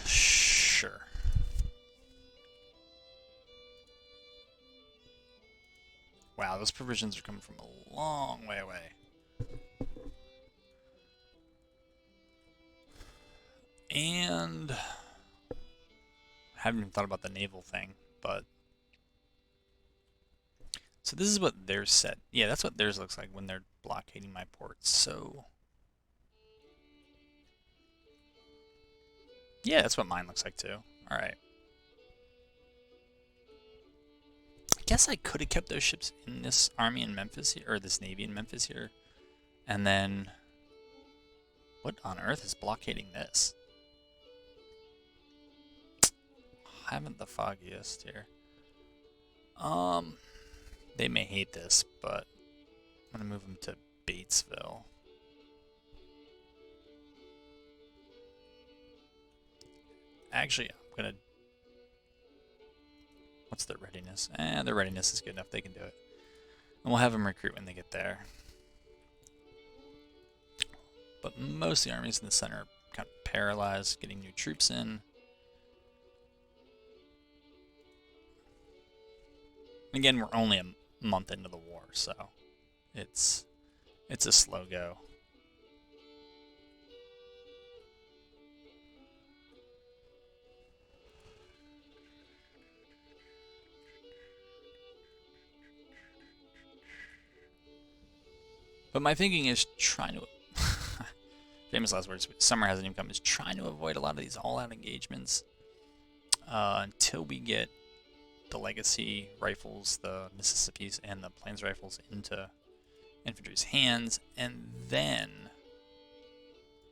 Sure. Wow, those provisions are coming from a long way away. And... I haven't even thought about the naval thing, but... So this is what theirs said. Yeah, that's what theirs looks like when they're blockading my ports, so... Yeah, that's what mine looks like too. Alright. I guess I could have kept those ships in this army in Memphis here, or this navy in Memphis here. And then... What on earth is blockading this? I haven't the foggiest here. They may hate this, but I'm gonna move them to Batesville. Actually, I'm gonna... What's their readiness? Their readiness is good enough. They can do it. And we'll have them recruit when they get there. But most of the armies in the center are kind of paralyzed, getting new troops in. Again, we're only a month into the war, so it's a slow go. But my thinking is trying to... famous last words, summer hasn't even come, is trying to avoid a lot of these all-out engagements until we get the legacy rifles, the Mississippis, and the Plains rifles into infantry's hands, and then...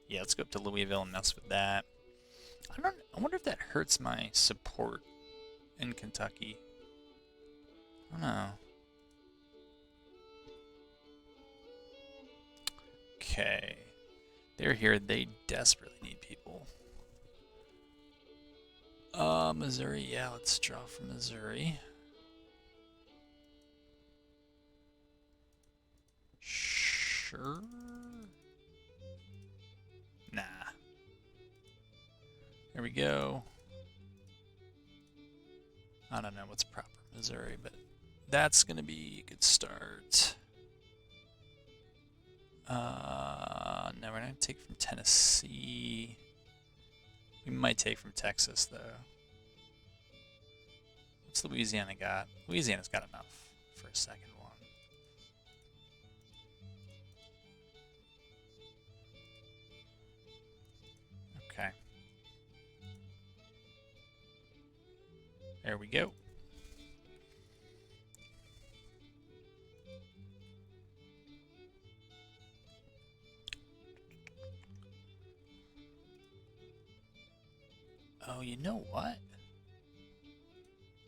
Yeah, let's go up to Louisville and mess with that. I wonder if that hurts my support in Kentucky. I don't know. Okay. They're here. They desperately need people. Missouri. Yeah, let's draw from Missouri. Sure. Nah. There we go. I don't know what's proper Missouri, but that's going to be a good start. No, we're not going to take from Tennessee. We might take from Texas, though. What's Louisiana got? Louisiana's got enough for a second one. Okay. There we go. Oh, you know what?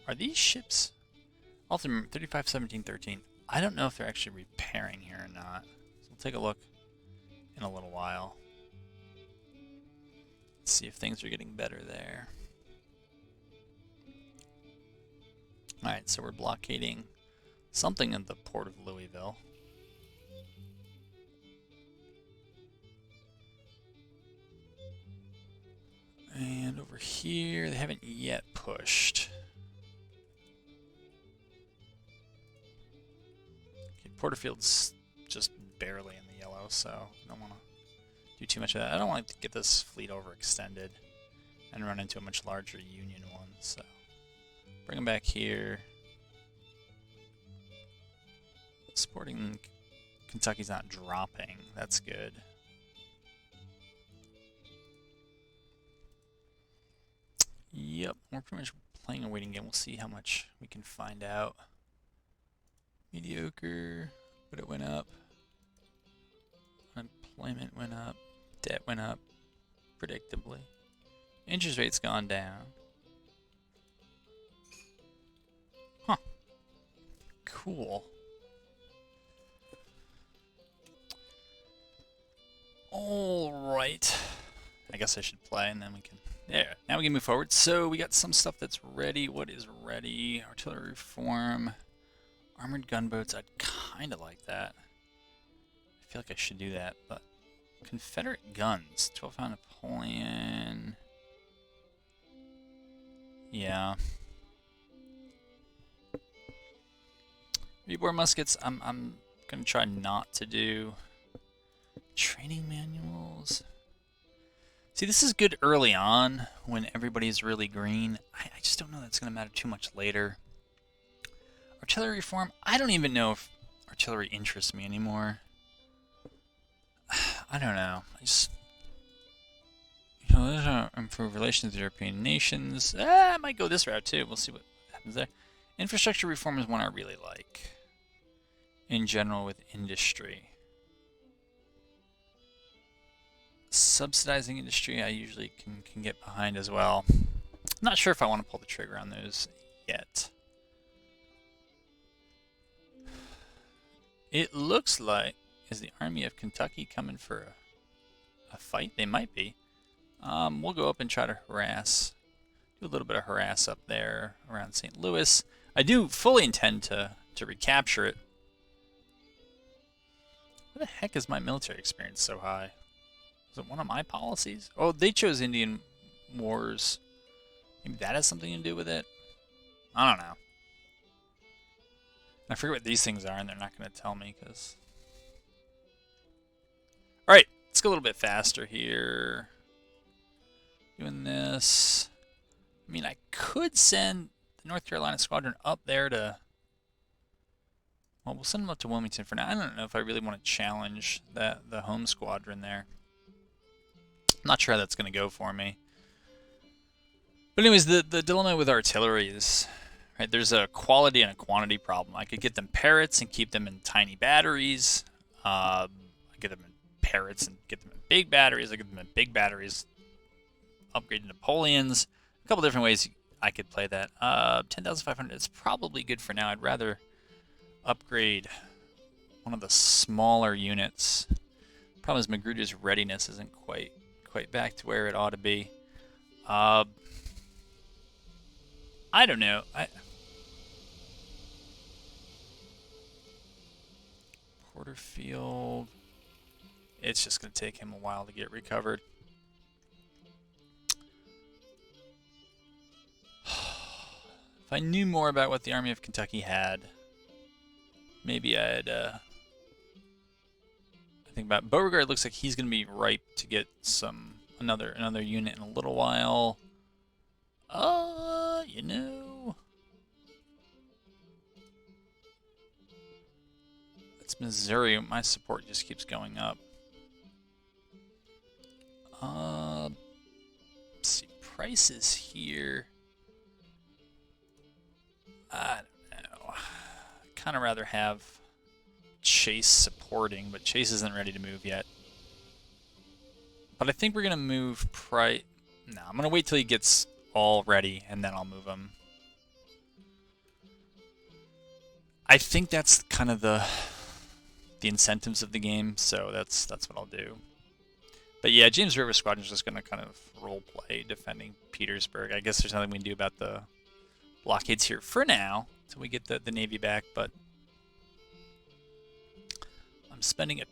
Are these ships... Ultimate 35, 17, 13. I don't know if they're actually repairing here or not. So we'll take a look in a little while. Let's see if things are getting better there. Alright, so we're blockading something in the port of Louisville. And over here, they haven't yet pushed. Okay, Porterfield's just barely in the yellow, so I don't want to do too much of that. I don't want to get this fleet overextended and run into a much larger Union one, so bring them back here. Supporting Kentucky's not dropping. That's good. Yep, we're pretty much playing a waiting game. We'll see how much we can find out. Mediocre, but it went up. Unemployment went up. Debt went up, predictably. Interest rate's gone down. Huh. Cool. Alright. I guess I should play and then we can... There. Now we can move forward. So we got some stuff that's ready. What is ready? Artillery reform. Armored gunboats. I'd kind of like that. I feel like I should do that, but... Confederate guns. 12 pound Napoleon. Yeah. Rebore muskets. I'm gonna try not to do. Training manuals. See, this is good early on when everybody's really green. I just don't know that's going to matter too much later. Artillery reform. I don't even know if artillery interests me anymore. I don't know. I just... You know, improve relations with European nations. I might go this route too. We'll see what happens there. Infrastructure reform is one I really like. In general with industry. Subsidizing industry I usually can get behind as well. I'm not sure if I want to pull the trigger on those yet. It looks like, is the Army of Kentucky coming for a fight? They might be. We'll go up and try to harass, do a little bit of harass up there around St. Louis. I do fully intend to recapture it. Why the heck is my military experience so high? Is it one of my policies? Oh, they chose Indian Wars. Maybe that has something to do with it? I don't know. I forget what these things are, and they're not going to tell me, because... Alright, let's go a little bit faster here. Doing this. I mean, I could send the North Carolina Squadron up there to... Well, we'll send them up to Wilmington for now. I don't know if I really want to challenge the home squadron there. I'm not sure how that's going to go for me. But anyways, the dilemma with artillery is, right, there's a quality and a quantity problem. I could get them Parrots and keep them in tiny batteries. I get them in Parrots and get them in big batteries. I get them in big batteries, upgrade to Napoleons. A couple different ways I could play that. 10,500 is probably good for now. I'd rather upgrade one of the smaller units. Problem is Magruder's readiness isn't quite back to where it ought to be. I don't know. Porterfield. It's just going to take him a while to get recovered. If I knew more about what the Army of Kentucky had, maybe I'd think about Beauregard. Looks like he's going to be ripe to get another unit in a little while. You know, it's Missouri. My support just keeps going up. Let's see, prices here. I don't know. Kind of rather have Chase supporting, but Chase isn't ready to move yet. But I think we're going to move Price. No, I'm going to wait till he gets all ready, and then I'll move him. I think that's kind of the incentives of the game, so that's what I'll do. But yeah, James River Squadron is just going to kind of role play defending Petersburg. I guess there's nothing we can do about the blockades here for now, until we get the Navy back, but I'm spending a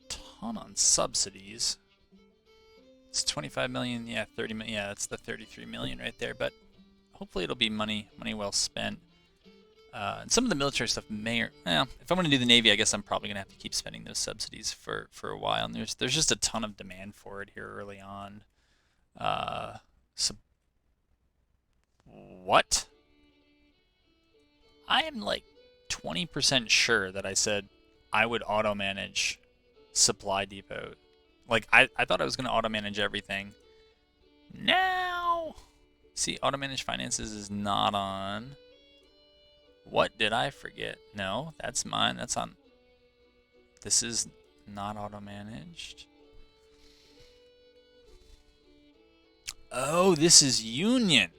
ton on subsidies. It's 25 million, yeah, 30 million, yeah, that's the 33 million right there, but hopefully it'll be money well spent. And some of the military stuff may, well, if I'm going to do the Navy, I guess I'm probably going to have to keep spending those subsidies for a while. And there's just a ton of demand for it here early on. So what? I am like 20% sure that I said I would auto manage supply depot. Like I thought I was gonna auto manage everything. Now, see, auto manage finances is not on. What did I forget? No, that's mine. That's on. This is not auto managed. Oh, this is union.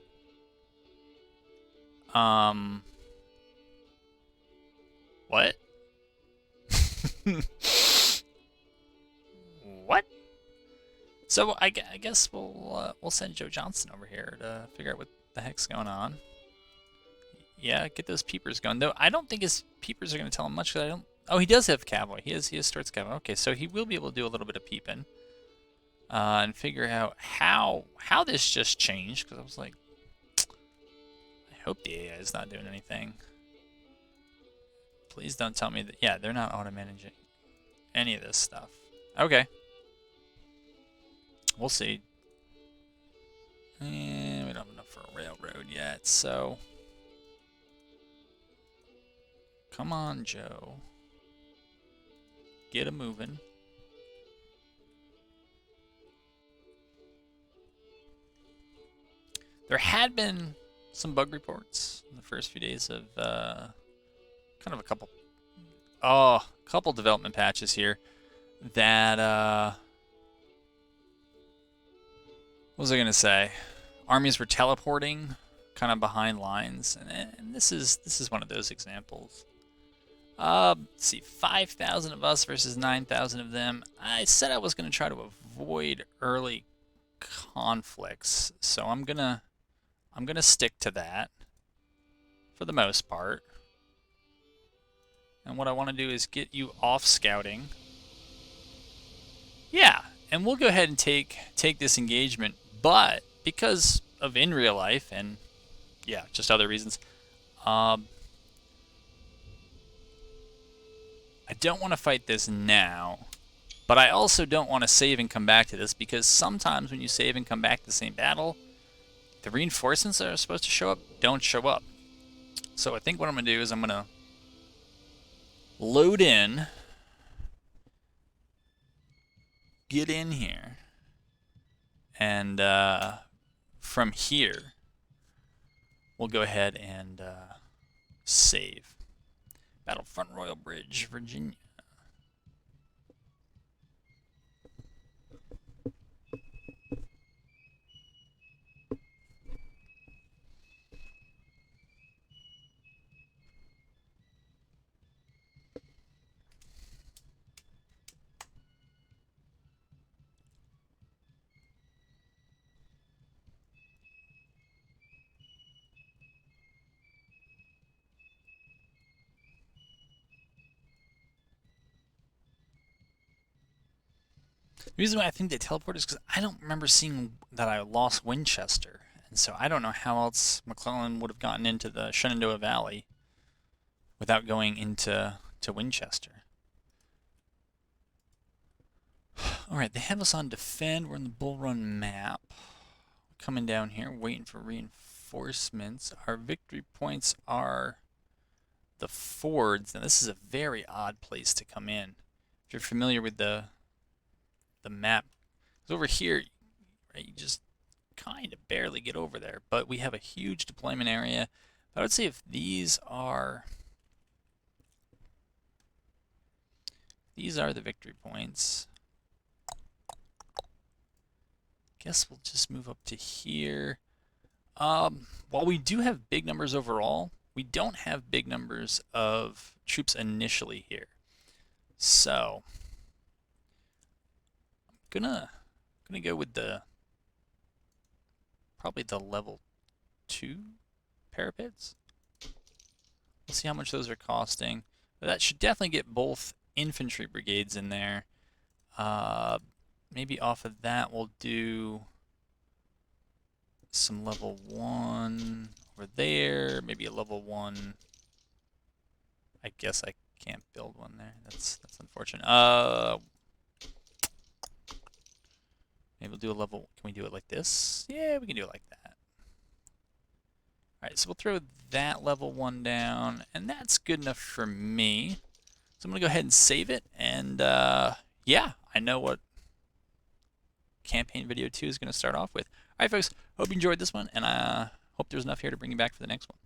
What? What? So I guess we'll send Joe Johnson over here to figure out what the heck's going on. Yeah, get those peepers going. Though I don't think his peepers are going to tell him much. Cause I don't. Oh, he does have cavalry. He has Stuart's cavalry. Okay, so he will be able to do a little bit of peeping, and figure out how this just changed. Because I was like, I hope the AI is not doing anything. Please don't tell me that. Yeah, they're not auto managing any of this stuff. Okay. We'll see. And we don't have enough for a railroad yet, so. Come on, Joe. Get 'em moving. There had been some bug reports in the first few days of kind of a couple development patches here that what was I gonna say? Armies were teleporting kind of behind lines, and this is one of those examples. Let's see, 5,000 of us versus 9,000 of them. I said I was gonna try to avoid early conflicts, so I'm gonna stick to that for the most part. And what I want to do is get you off scouting. Yeah, and we'll go ahead and take this engagement, but because of in real life and yeah, just other reasons, I don't want to fight this now, but I also don't want to save and come back to this, because sometimes when you save and come back to the same battle, the reinforcements that are supposed to show up don't show up. So I think what I'm going to do is I'm going to load in, get in here, and from here we'll go ahead and save. Battlefront Royal Bridge, Virginia. The reason why I think they teleported is because I don't remember seeing that I lost Winchester. And so I don't know how else McClellan would have gotten into the Shenandoah Valley without going into Winchester. Alright, they have us on defend. We're in the Bull Run map. Coming down here, waiting for reinforcements. Our victory points are the fords. Now this is a very odd place to come in. If you're familiar with the map, because over here, right, you just kind of barely get over there, but we have a huge deployment area. But I would say if these are the victory points, guess we'll just move up to here. While we do have big numbers overall, we don't have big numbers of troops initially here. So I'm gonna go with probably the level 2 parapets. We'll see how much those are costing. But that should definitely get both infantry brigades in there. Maybe off of that we'll do some level 1 over there. Maybe a level 1. I guess I can't build one there. That's unfortunate. Maybe we'll do a level. Can we do it like this? Yeah, we can do it like that. Alright, so we'll throw that level 1 down, and that's good enough for me. So I'm going to go ahead and save it, and yeah, I know what campaign video 2 is going to start off with. All right, folks, hope you enjoyed this one, and I hope there's enough here to bring you back for the next one.